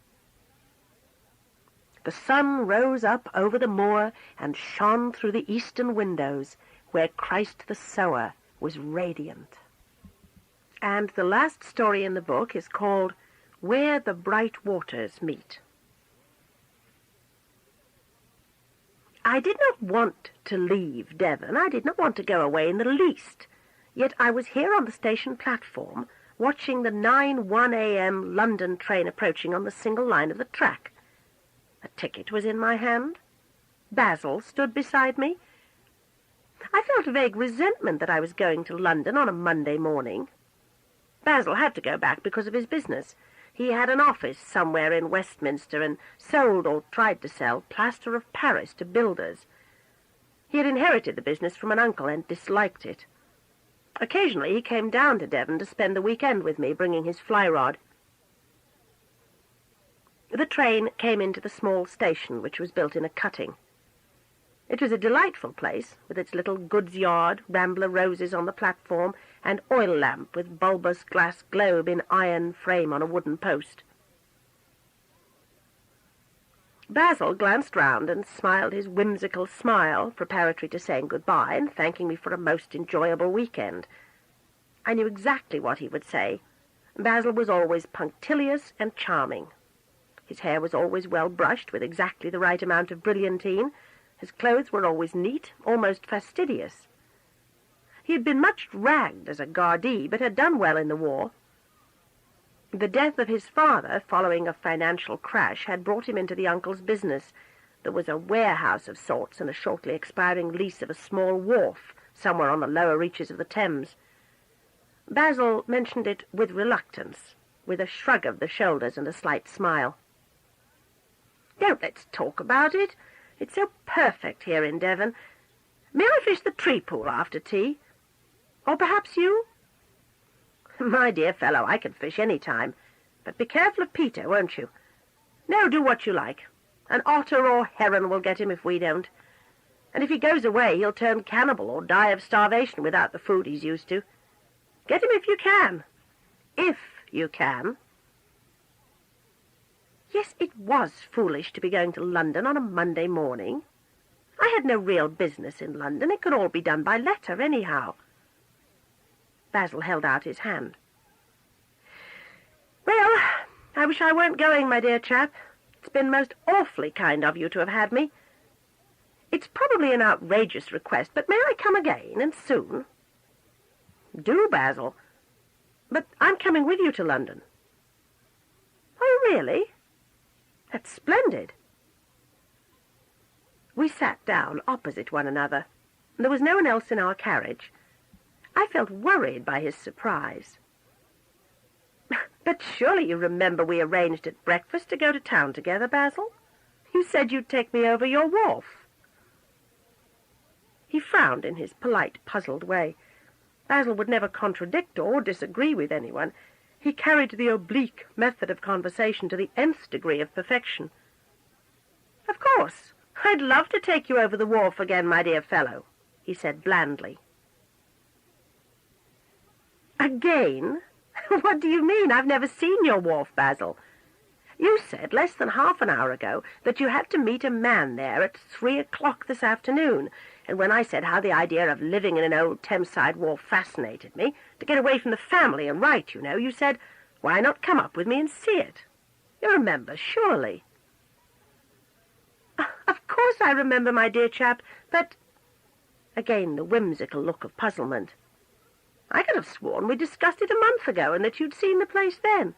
The sun rose up over the moor and shone through the eastern windows, where Christ the sower was radiant. And the last story in the book is called Where the Bright Waters Meet. I did not want to leave Devon. I did not want to go away in the least. Yet I was here on the station platform, watching the 9:01 a.m. London train approaching on the single line of the track. A ticket was in my hand. Basil stood beside me. I felt a vague resentment that I was going to London on a Monday morning. Basil had to go back because of his business. He had an office somewhere in Westminster and sold, or tried to sell, plaster of Paris to builders. He had inherited the business from an uncle and disliked it. Occasionally he came down to Devon to spend the weekend with me, bringing his fly rod. The train came into the small station, which was built in a cutting. It was a delightful place, with its little goods yard, rambler roses on the platform, and oil lamp with bulbous glass globe in iron frame on a wooden post. Basil glanced round and smiled his whimsical smile, preparatory to saying goodbye and thanking me for a most enjoyable weekend. I knew exactly what he would say. Basil was always punctilious and charming. His hair was always well brushed with exactly the right amount of brilliantine. His clothes were always neat, almost fastidious. He had been much ragged as a Gardaí, but had done well in the war. The death of his father, following a financial crash, had brought him into the uncle's business. There was a warehouse of sorts and a shortly expiring lease of a small wharf somewhere on the lower reaches of the Thames. Basil mentioned it with reluctance, with a shrug of the shoulders and a slight smile. "Don't let's talk about it. It's so perfect here in Devon. May I fish the tree pool after tea? Or perhaps you?" "My dear fellow, I can fish any time. But be careful of Peter, won't you? No, do what you like. An otter or heron will get him if we don't. And if he goes away, he'll turn cannibal or die of starvation without the food he's used to. Get him if you can. If you can." Yes, it was foolish to be going to London on a Monday morning. I had no real business in London. It could all be done by letter, anyhow. Basil held out his hand. "Well, I wish I weren't going, my dear chap. It's been most awfully kind of you to have had me. It's probably an outrageous request, but may I come again, and soon?" "Do, Basil. But I'm coming with you to London." "Oh, really? That's splendid." We sat down opposite one another. There was no one else in our carriage. I felt worried by his surprise. "But surely you remember we arranged at breakfast to go to town together, Basil? You said you'd take me over your wharf." He frowned in his polite, puzzled way. Basil would never contradict or disagree with anyone. He carried the oblique method of conversation to the nth degree of perfection. "Of course, I'd love to take you over the wharf again, my dear fellow," he said blandly. "Again? What do you mean? I've never seen your wharf, Basil. You said less than half an hour ago that you had to meet a man there at 3 o'clock this afternoon, and when I said how the idea of living in an old Thameside wharf fascinated me, to get away from the family and write, you know, you said, why not come up with me and see it? You remember, surely?" course I remember, my dear chap, but—" Again the whimsical look of puzzlement. "I could have sworn we discussed it a month ago and that you'd seen the place then.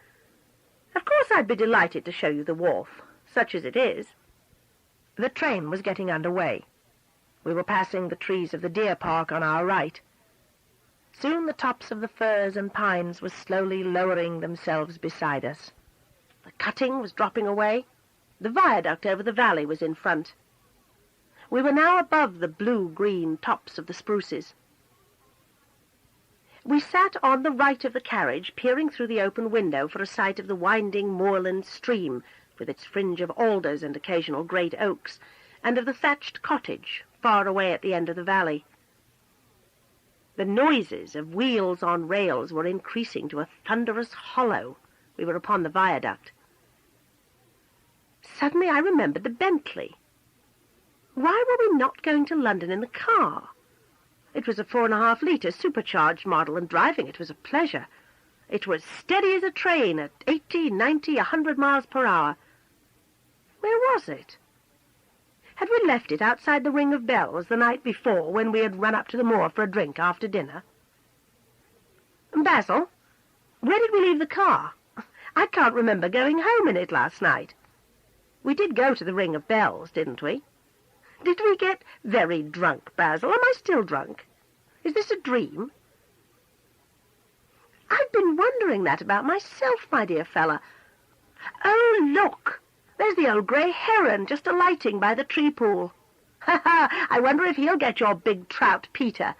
Of course I'd be delighted to show you the wharf, such as it is." The train was getting under way. We were passing the trees of the deer park on our right. Soon the tops of the firs and pines were slowly lowering themselves beside us. The cutting was dropping away. The viaduct over the valley was in front. We were now above the blue-green tops of the spruces. We sat on the right of the carriage, peering through the open window for a sight of the winding moorland stream, with its fringe of alders and occasional great oaks, and of the thatched cottage far away at the end of the valley. The noises of wheels on rails were increasing to a thunderous hollow. We were upon the viaduct. Suddenly I remembered the Bentley. Why were we not going to London in the car? It was a 4.5-litre supercharged model, and driving it was a pleasure. It was steady as a train at 80, 90, 100 miles per hour. Where was it? Had we left it outside the Ring of Bells the night before, when we had run up to the moor for a drink after dinner? Basil, where did we leave the car? I can't remember going home in it last night. We did go to the Ring of Bells, didn't we? Did we get very drunk, Basil? Am I still drunk? Is this a dream? I've been wondering that about myself, my dear fella. Oh, look! There's the old grey heron just alighting by the tree pool. Ha ha! I wonder if he'll get your big trout, Peter.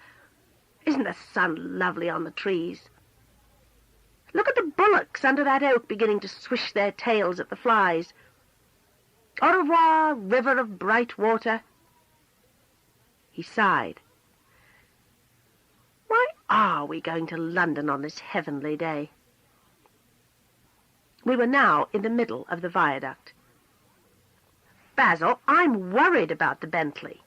Isn't the sun lovely on the trees? Look at the bullocks under that oak beginning to swish their tails at the flies. Au revoir, river of bright water. He sighed. Why are we going to London on this heavenly day? We were now in the middle of the viaduct. Basil, I'm worried about the Bentley.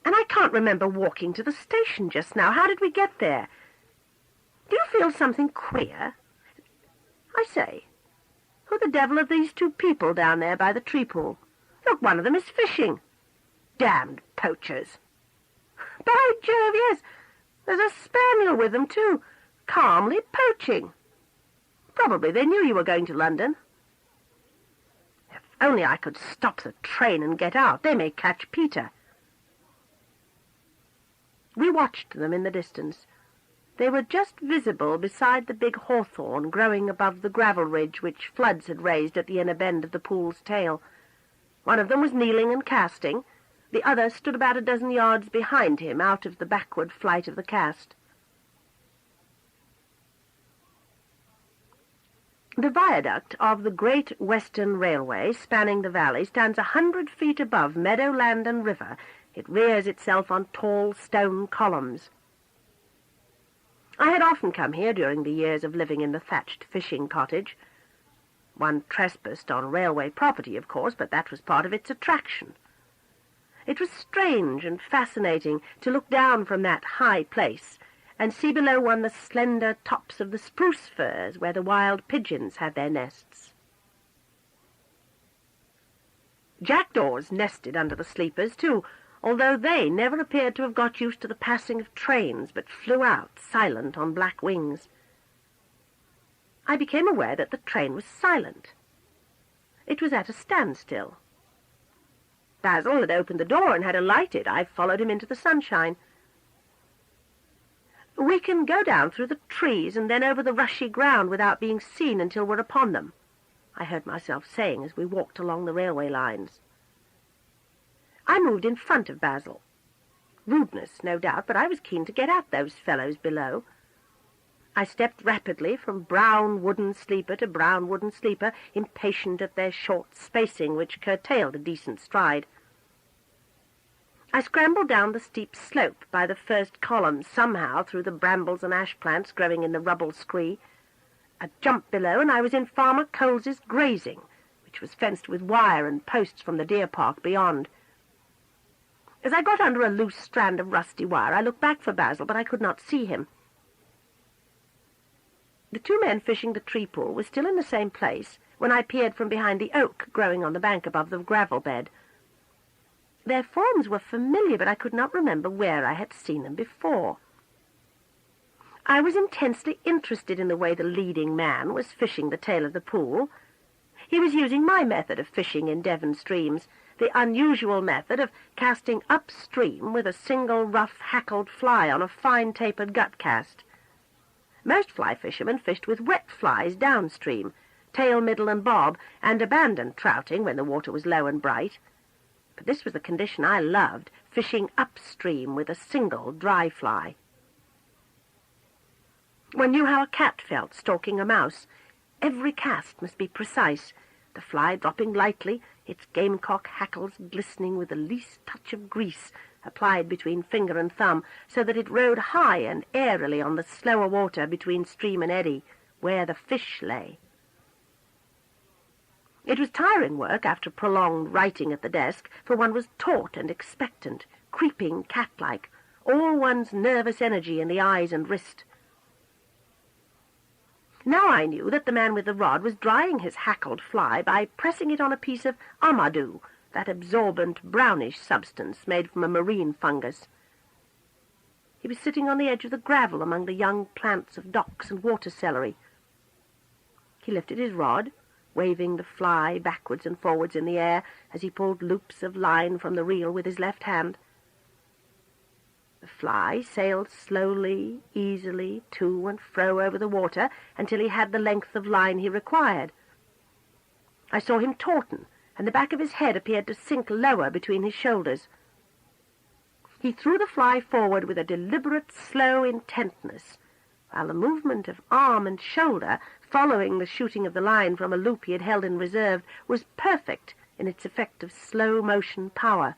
And I can't remember walking to the station just now. How did we get there? Do you feel something queer? I say, who the devil are these two people down there by the tree pool? Look, one of them is fishing. Damned poachers. By Jove, yes, there's a spaniel with them, too, calmly poaching. Probably they knew you were going to London. If only I could stop the train and get out. They may catch Peter. We watched them in the distance. They were just visible beside the big hawthorn growing above the gravel ridge which floods had raised at the inner bend of the pool's tail. One of them was kneeling and casting. The other stood about a dozen yards behind him, out of the backward flight of the cast. The viaduct of the Great Western Railway, spanning the valley, stands 100 feet above meadow, land and river. It rears itself on tall stone columns. I had often come here during the years of living in the thatched fishing cottage. One trespassed on railway property, of course, but that was part of its attraction. It was strange and fascinating to look down from that high place and see below one the slender tops of the spruce firs where the wild pigeons had their nests. Jackdaws nested under the sleepers, too, although they never appeared to have got used to the passing of trains, but flew out, silent on black wings. I became aware that the train was silent. It was at a standstill. Basil had opened the door and had alighted. I followed him into the sunshine. "We can go down through the trees and then over the rushy ground without being seen until we're upon them," I heard myself saying as we walked along the railway lines. I moved in front of Basil. Rudeness, no doubt, but I was keen to get at those fellows below. I stepped rapidly from brown wooden sleeper to brown wooden sleeper, impatient at their short spacing, which curtailed a decent stride. I scrambled down the steep slope by the first column, somehow through the brambles and ash plants growing in the rubble scree. A jump below, and I was in Farmer Coles's grazing, which was fenced with wire and posts from the deer park beyond. As I got under a loose strand of rusty wire, I looked back for Basil, but I could not see him. The two men fishing the tree pool were still in the same place when I peered from behind the oak growing on the bank above the gravel bed. Their forms were familiar, but I could not remember where I had seen them before. I was intensely interested in the way the leading man was fishing the tail of the pool. He was using my method of fishing in Devon streams, the unusual method of casting upstream with a single rough hackled fly on a fine tapered gut cast. Most fly fishermen fished with wet flies downstream, tail, middle, and bob, and abandoned trouting when the water was low and bright. But this was the condition I loved, fishing upstream with a single dry fly. One knew how a cat felt stalking a mouse. Every cast must be precise, the fly dropping lightly, its gamecock hackles glistening with the least touch of grease applied between finger and thumb, so that it rode high and airily on the slower water between stream and eddy, where the fish lay. It was tiring work after prolonged writing at the desk, for one was taut and expectant, creeping cat-like, all one's nervous energy in the eyes and wrist. Now I knew that the man with the rod was drying his hackled fly by pressing it on a piece of amadou, that absorbent brownish substance made from a marine fungus. He was sitting on the edge of the gravel among the young plants of docks and water celery. He lifted his rod, waving the fly backwards and forwards in the air as he pulled loops of line from the reel with his left hand. The fly sailed slowly, easily, to and fro over the water until he had the length of line he required. I saw him tauten, and the back of his head appeared to sink lower between his shoulders. He threw the fly forward with a deliberate, slow intentness, while the movement of arm and shoulder, following the shooting of the line from a loop he had held in reserve, was perfect in its effect of slow-motion power.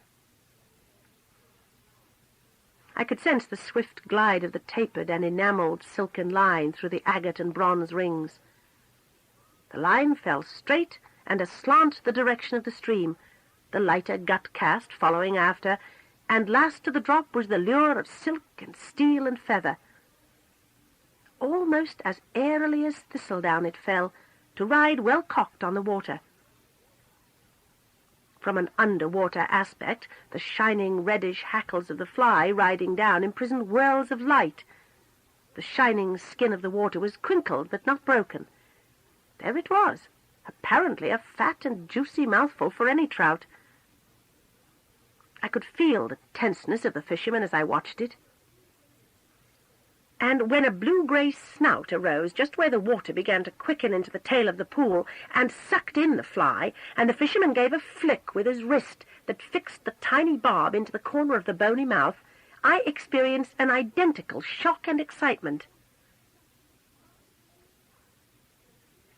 I could sense the swift glide of the tapered and enamelled silken line through the agate and bronze rings. The line fell straight and aslant the direction of the stream, the lighter gut cast following after, and last to the drop was the lure of silk and steel and feather. Almost as airily as thistledown it fell, to ride well cocked on the water. From an underwater aspect, the shining reddish hackles of the fly riding down imprisoned whirls of light. The shining skin of the water was crinkled but not broken. There it was, apparently a fat and juicy mouthful for any trout. I could feel the tenseness of the fisherman as I watched it. And when a blue-grey snout arose just where the water began to quicken into the tail of the pool and sucked in the fly, and the fisherman gave a flick with his wrist that fixed the tiny barb into the corner of the bony mouth, I experienced an identical shock and excitement.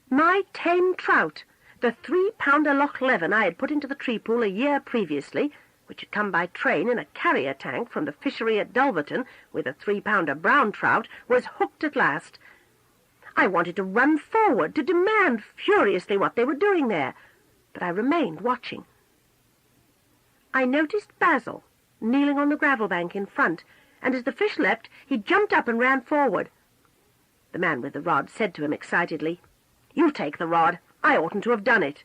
My tame trout, the 3-pounder Loch Leven I had put into the tree pool a year previously, which had come by train in a carrier tank from the fishery at Dulverton with a 3-pounder brown trout, was hooked at last. I wanted to run forward, to demand furiously what they were doing there, but I remained watching. I noticed Basil kneeling on the gravel bank in front, and as the fish leapt, he jumped up and ran forward. The man with the rod said to him excitedly, "You take the rod. I oughtn't to have done it."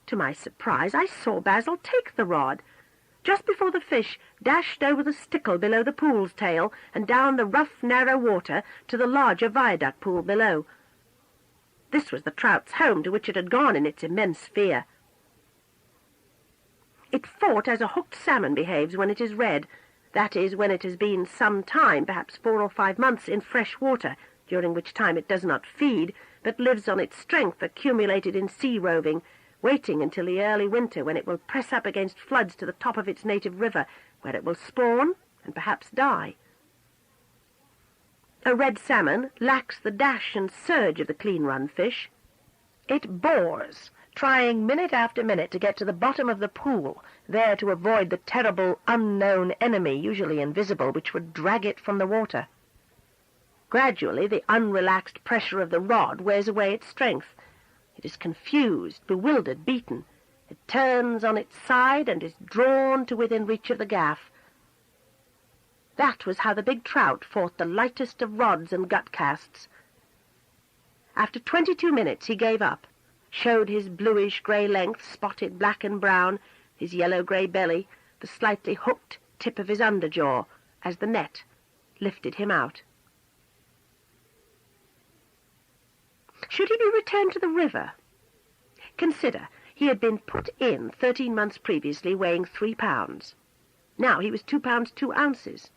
To my surprise, I saw Basil take the rod, just before the fish dashed over the stickle below the pool's tail and down the rough, narrow water to the larger viaduct pool below. This was the trout's home, to which it had gone in its immense fear. It fought as a hooked salmon behaves when it is red, that is, when it has been some time, perhaps 4 or 5 months, in fresh water, during which time it does not feed, but lives on its strength accumulated in sea roving, waiting until the early winter, when it will press up against floods to the top of its native river, where it will spawn and perhaps die. A red salmon lacks the dash and surge of the clean-run fish. It bores, trying minute after minute to get to the bottom of the pool, there to avoid the terrible unknown enemy, usually invisible, which would drag it from the water. Gradually, the unrelaxed pressure of the rod wears away its strength. It is confused, bewildered, beaten. It turns on its side and is drawn to within reach of the gaff. That was how the big trout fought the lightest of rods and gut casts. After 22 minutes he gave up, showed his bluish-grey length spotted black and brown, his yellow-grey belly, the slightly hooked tip of his underjaw, as the net lifted him out. Should he be returned to the river? Consider, he had been put in 13 months previously, weighing 3 pounds. Now he was 2 pounds 2 ounces.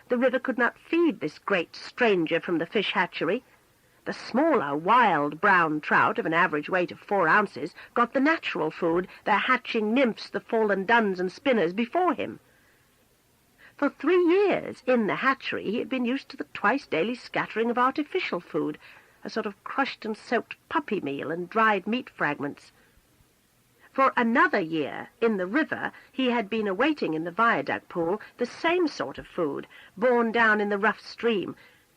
The river could not feed this great stranger from the fish hatchery. The smaller, wild brown trout of an average weight of 4 ounces got the natural food, their hatching nymphs, the fallen duns and spinners, before him. For 3 years in the hatchery he had been used to the twice-daily scattering of artificial food, a sort of crushed and soaked puppy meal and dried meat fragments. For another year in the river he had been awaiting in the viaduct pool the same sort of food, borne down in the rough stream,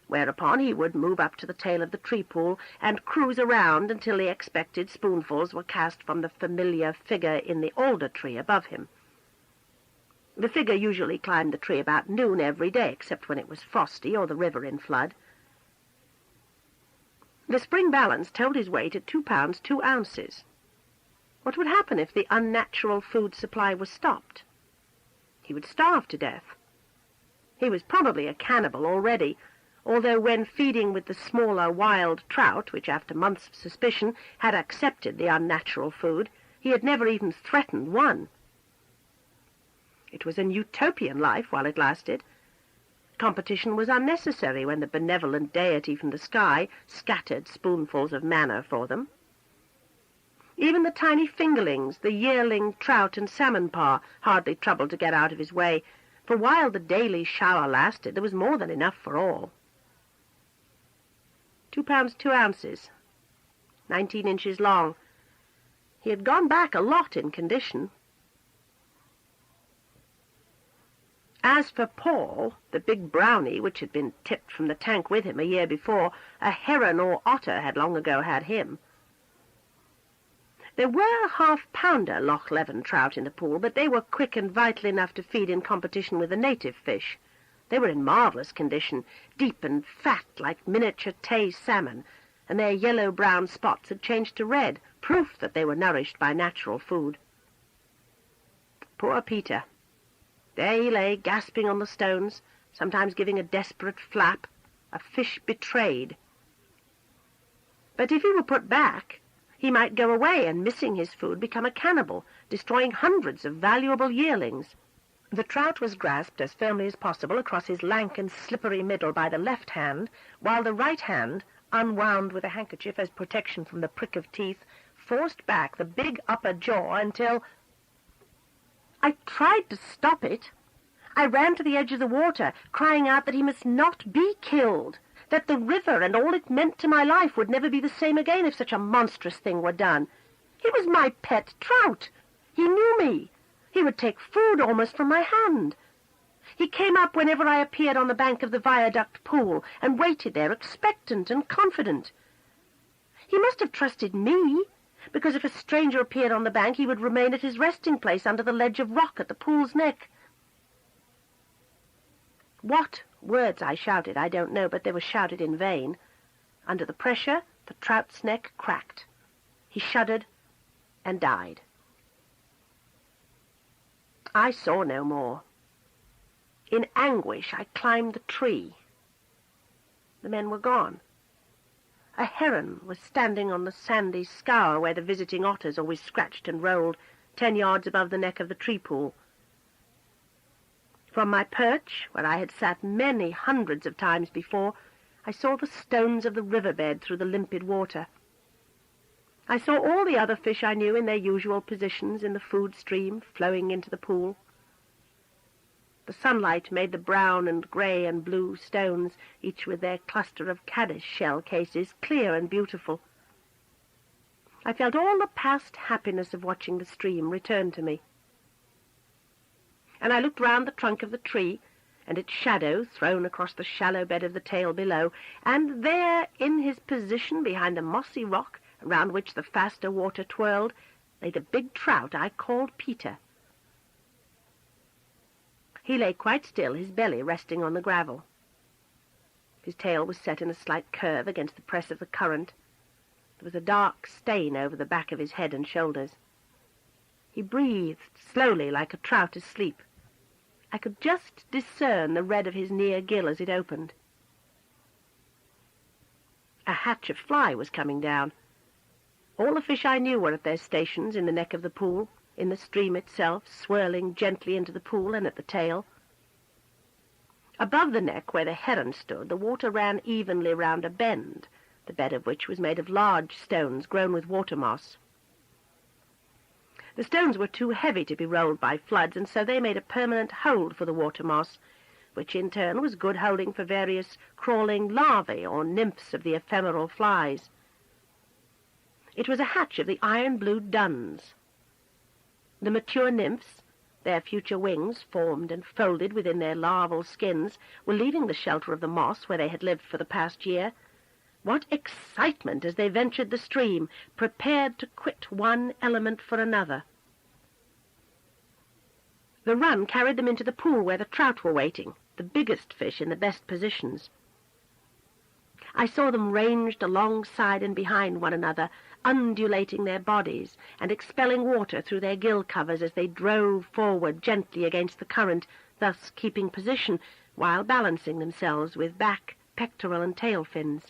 whereupon he would move up to the tail of the tree pool and cruise around until the expected spoonfuls were cast from the familiar figure in the alder tree above him. The figure usually climbed the tree about noon every day, except when it was frosty or the river in flood. The spring balance told his weight at 2 pounds 2 ounces. What would happen if the unnatural food supply was stopped? He would starve to death. He was probably a cannibal already, although when feeding with the smaller wild trout, which after months of suspicion had accepted the unnatural food, he had never even threatened one. It was an utopian life while it lasted. Competition was unnecessary when the benevolent deity from the sky scattered spoonfuls of manna for them. Even the tiny fingerlings, the yearling trout and salmon parr, hardly troubled to get out of his way, for while the daily shower lasted, there was more than enough for all. 2 pounds 2 ounces, 19 inches long. He had gone back a lot in condition. As for Paul, the big brownie, which had been tipped from the tank with him a year before, a heron or otter had long ago had him. There were half-pounder Loch Leven trout in the pool, but they were quick and vital enough to feed in competition with the native fish. They were in marvellous condition, deep and fat like miniature Tay salmon, and their yellow-brown spots had changed to red, proof that they were nourished by natural food. Poor Peter. There he lay, gasping on the stones, sometimes giving a desperate flap, a fish betrayed. But if he were put back, he might go away and, missing his food, become a cannibal, destroying hundreds of valuable yearlings. The trout was grasped as firmly as possible across his lank and slippery middle by the left hand, while the right hand, unwound with a handkerchief as protection from the prick of teeth, forced back the big upper jaw until... I tried to stop it. I ran to the edge of the water, crying out that he must not be killed, that the river and all it meant to my life would never be the same again if such a monstrous thing were done. He was my pet trout. He knew me. He would take food almost from my hand. He came up whenever I appeared on the bank of the viaduct pool, and waited there, expectant and confident. He must have trusted me, because if a stranger appeared on the bank, he would remain at his resting place under the ledge of rock at the pool's neck. What words I shouted, I don't know, but they were shouted in vain. Under the pressure, the trout's neck cracked. He shuddered and died. I saw no more. In anguish, I climbed the tree. The men were gone. A heron was standing on the sandy scour where the visiting otters always scratched and rolled, 10 yards above the neck of the tree pool. From my perch, where I had sat many hundreds of times before, I saw the stones of the riverbed through the limpid water. I saw all the other fish I knew in their usual positions in the food stream flowing into the pool. The sunlight made the brown and grey and blue stones, each with their cluster of caddis shell cases, clear and beautiful. I felt all the past happiness of watching the stream return to me. And I looked round the trunk of the tree, and its shadow thrown across the shallow bed of the tail below, and there, in his position behind the mossy rock, around which the faster water twirled, lay the big trout I called Peter. He lay quite still, his belly resting on the gravel. His tail was set in a slight curve against the press of the current. There was a dark stain over the back of his head and shoulders. He breathed slowly like a trout asleep. I could just discern the red of his near gill as it opened. A hatch of fly was coming down. All the fish I knew were at their stations in the neck of the pool, in the stream itself, swirling gently into the pool and at the tail. Above the neck, where the heron stood, the water ran evenly round a bend, the bed of which was made of large stones grown with water moss. The stones were too heavy to be rolled by floods, and so they made a permanent hold for the water moss, which in turn was good holding for various crawling larvae or nymphs of the ephemeral flies. It was a hatch of the iron-blue duns. The mature nymphs, their future wings formed and folded within their larval skins, were leaving the shelter of the moss where they had lived for the past year. What excitement as they ventured the stream, prepared to quit one element for another. The run carried them into the pool where the trout were waiting, the biggest fish in the best positions. I saw them ranged alongside and behind one another, undulating their bodies and expelling water through their gill covers as they drove forward gently against the current, thus keeping position while balancing themselves with back, pectoral and tail fins.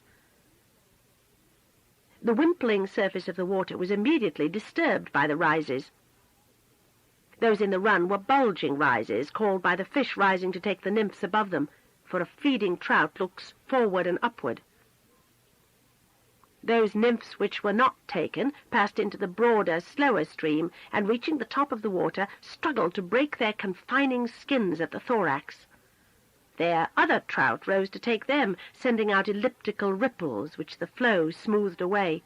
The wimpling surface of the water was immediately disturbed by the rises. Those in the run were bulging rises, called by the fish rising to take the nymphs above them, for a feeding trout looks forward and upward. Those nymphs which were not taken passed into the broader, slower stream, and reaching the top of the water, struggled to break their confining skins at the thorax. Their other trout rose to take them, sending out elliptical ripples, which the flow smoothed away.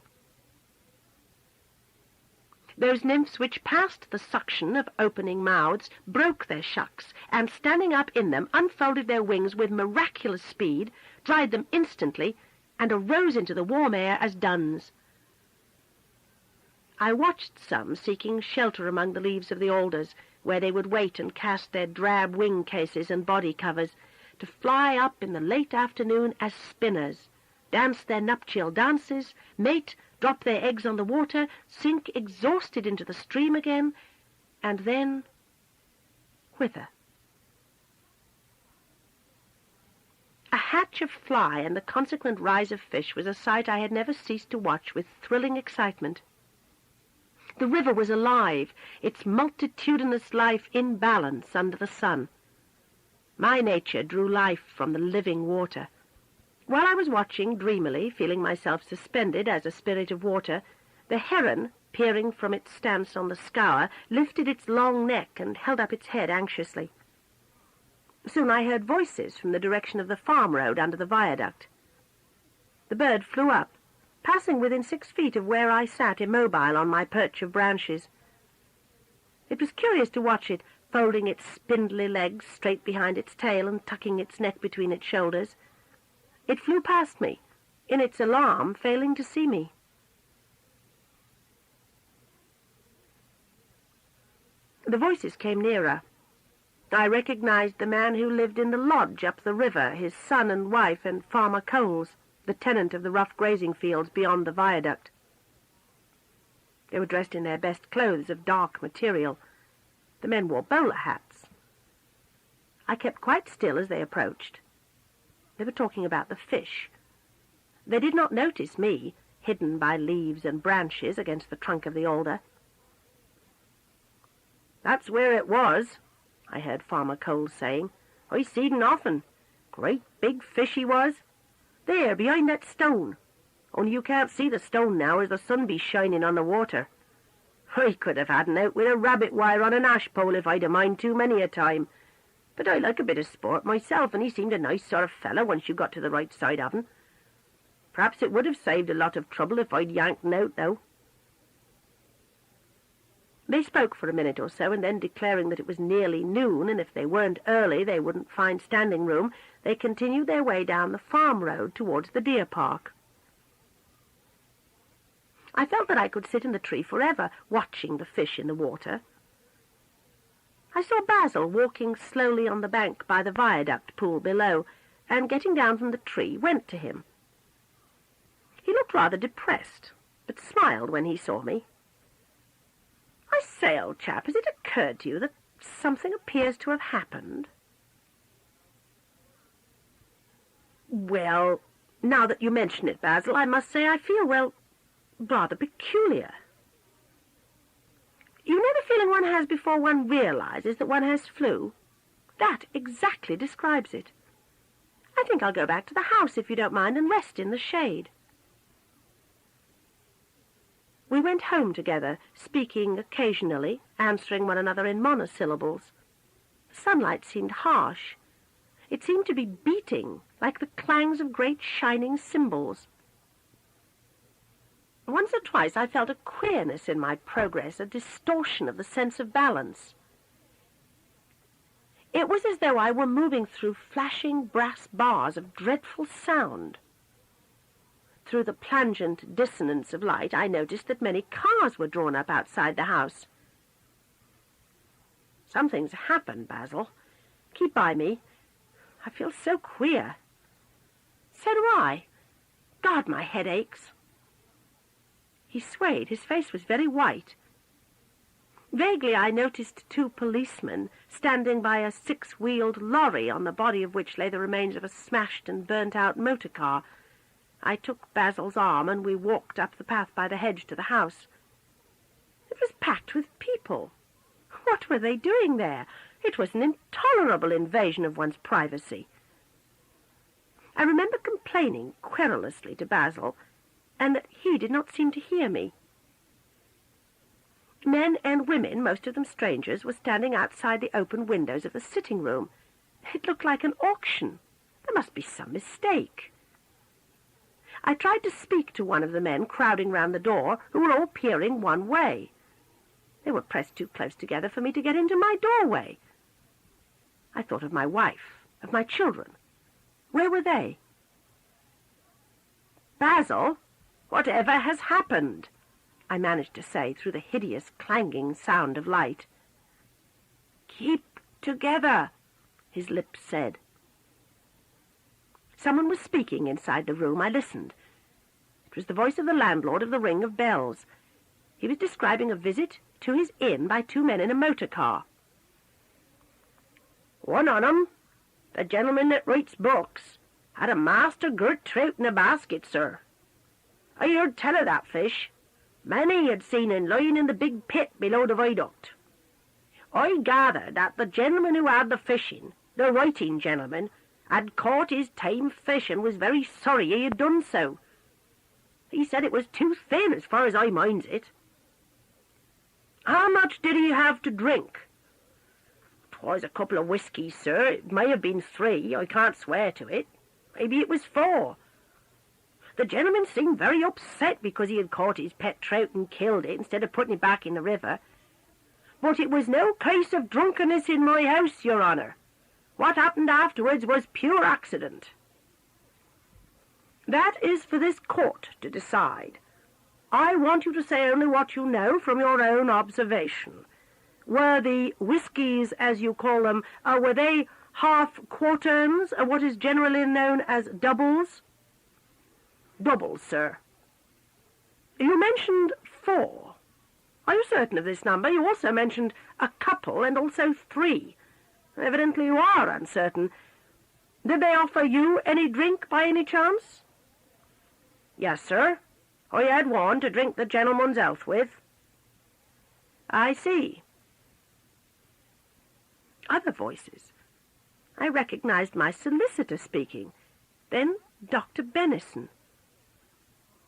Those nymphs which passed the suction of opening mouths broke their shucks, and standing up in them, unfolded their wings with miraculous speed, dried them instantly, and arose into the warm air as duns. I watched some seeking shelter among the leaves of the alders, where they would wait and cast their drab wing cases and body covers, to fly up in the late afternoon as spinners, dance their nuptial dances, mate, drop their eggs on the water, sink exhausted into the stream again, and then wither. A hatch of fly and the consequent rise of fish was a sight I had never ceased to watch with thrilling excitement. The river was alive, its multitudinous life in balance under the sun. My nature drew life from the living water. While I was watching dreamily, feeling myself suspended as a spirit of water, the heron, peering from its stance on the scour, lifted its long neck and held up its head anxiously. Soon I heard voices from the direction of the farm road under the viaduct. The bird flew up, passing within 6 feet of where I sat immobile on my perch of branches. It was curious to watch it, folding its spindly legs straight behind its tail and tucking its neck between its shoulders. It flew past me, in its alarm failing to see me. The voices came nearer. I recognized the man who lived in the lodge up the river, his son and wife, and Farmer Coles, the tenant of the rough grazing fields beyond the viaduct. They were dressed in their best clothes of dark material. The men wore bowler hats. I kept quite still as they approached. They were talking about the fish. They did not notice me, hidden by leaves and branches against the trunk of the alder. "That's where it was," I heard Farmer Coles saying. "I seed un often. Great big fish he was. There, behind that stone. Only you can't see the stone now, as the sun be shining on the water. I could have had un out with a rabbit wire on an ash pole if I'd a mind to many a time. But I like a bit of sport myself, and he seemed a nice sort of fellow once you got to the right side of him. Perhaps it would have saved a lot of trouble if I'd yanked un out, though." They spoke for a minute or so, and then, declaring that it was nearly noon, and if they weren't early they wouldn't find standing room, they continued their way down the farm road towards the deer park. I felt that I could sit in the tree forever, watching the fish in the water. I saw Basil walking slowly on the bank by the viaduct pool below, and getting down from the tree, went to him. He looked rather depressed, but smiled when he saw me. "I I say, old chap, has it occurred to you that something appears to have happened? Well, now that you mention it, Basil, I must say I feel, well, rather peculiar. You know the feeling one has before one realizes that one has flu? That exactly describes it. I think I'll go back to the house, if you don't mind, and rest in the shade. We went home together, speaking occasionally, answering one another in monosyllables. The sunlight seemed harsh. It seemed to be beating, like the clangs of great shining cymbals. Once or twice I felt a queerness in my progress, a distortion of the sense of balance. It was as though I were moving through flashing brass bars of dreadful sound. Through the plangent dissonance of light, I noticed that many cars were drawn up outside the house. Something's happened, Basil. Keep by me. I feel so queer. So do I. God, my head aches. He swayed. His face was very white. Vaguely I noticed two policemen standing by a six-wheeled lorry on the body of which lay the remains of a smashed and burnt-out motor car. I took Basil's arm and we walked up the path by the hedge to the house. It was packed with people. What were they doing there? It was an intolerable invasion of one's privacy. I remember complaining querulously to Basil, and that he did not seem to hear me. Men and women, most of them strangers, were standing outside the open windows of the sitting room. It looked like an auction. There must be some mistake. I tried to speak to one of the men crowding round the door, who were all peering one way. They were pressed too close together for me to get into my doorway. I thought of my wife, of my children. Where were they? Basil, whatever has happened? I managed to say through the hideous clanging sound of light. Keep together, his lips said. Someone was speaking inside the room. I listened. It was the voice of the landlord of the Ring of Bells. He was describing a visit to his inn by two men in a motor car. One on 'em, the gentleman that writes books, had a master girt trout in a basket, sir. I heard tell of that fish. Many had seen him lying in the big pit below the viaduct. I gathered that the gentleman who had the fishing, the writing gentleman, had caught his tame fish and was very sorry he had done so. He said it was too thin as far as I minds it. How much did he have to drink? 'Twas a couple of whiskies, sir. It may have been 3. I can't swear to it. Maybe it was 4. The gentleman seemed very upset because he had caught his pet trout and killed it instead of putting it back in the river. But it was no case of drunkenness in my house, your honour. What happened afterwards was pure accident. That is for this court to decide. I want you to say only what you know from your own observation. Were the whiskies, as you call them, were they half-quarterns, what is generally known as doubles? Doubles, sir. You mentioned 4. Are you certain of this number? You also mentioned a couple and also 3. Evidently you are uncertain. Did they offer you any drink by any chance? Yes, sir. I had one to drink the gentleman's health with. I see. Other voices. I recognized my solicitor speaking. Then Dr. Bennison.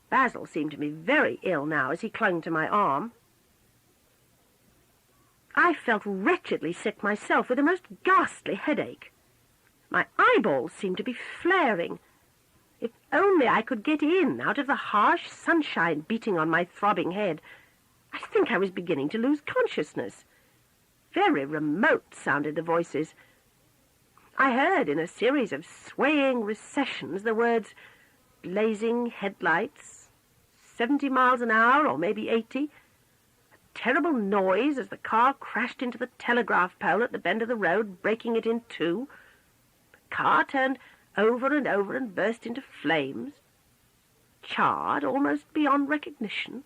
Basil seemed to be very ill now as he clung to my arm. I felt wretchedly sick myself, with a most ghastly headache. My eyeballs seemed to be flaring. If only I could get in, out of the harsh sunshine beating on my throbbing head. I think I was beginning to lose consciousness. Very remote sounded the voices. I heard in a series of swaying recessions the words blazing headlights, 70 miles an hour, or maybe 80, terrible noise as the car crashed into the telegraph pole at the bend of the road, breaking it in 2. The car turned over and burst into flames, charred almost beyond recognition.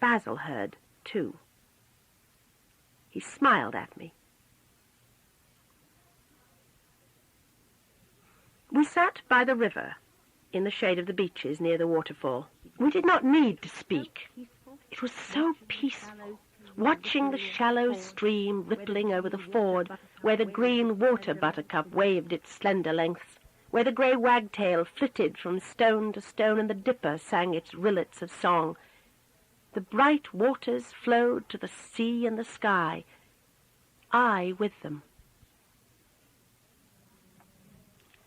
Basil heard, too. He smiled at me. We sat by the river, in the shade of the beeches near the waterfall. We did not need to speak. It was so peaceful, watching the shallow stream rippling over the ford, where the green water buttercup waved its slender lengths, where the grey wagtail flitted from stone to stone, and the dipper sang its rillets of song. The bright waters flowed to the sea and the sky, I with them.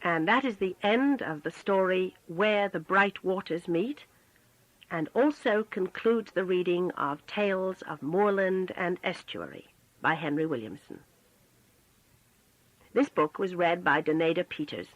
And that is the end of the story Where the Bright Waters Meet, and also concludes the reading of Tales of Moorland and Estuary by Henry Williamson. This book was read by Donada Peters.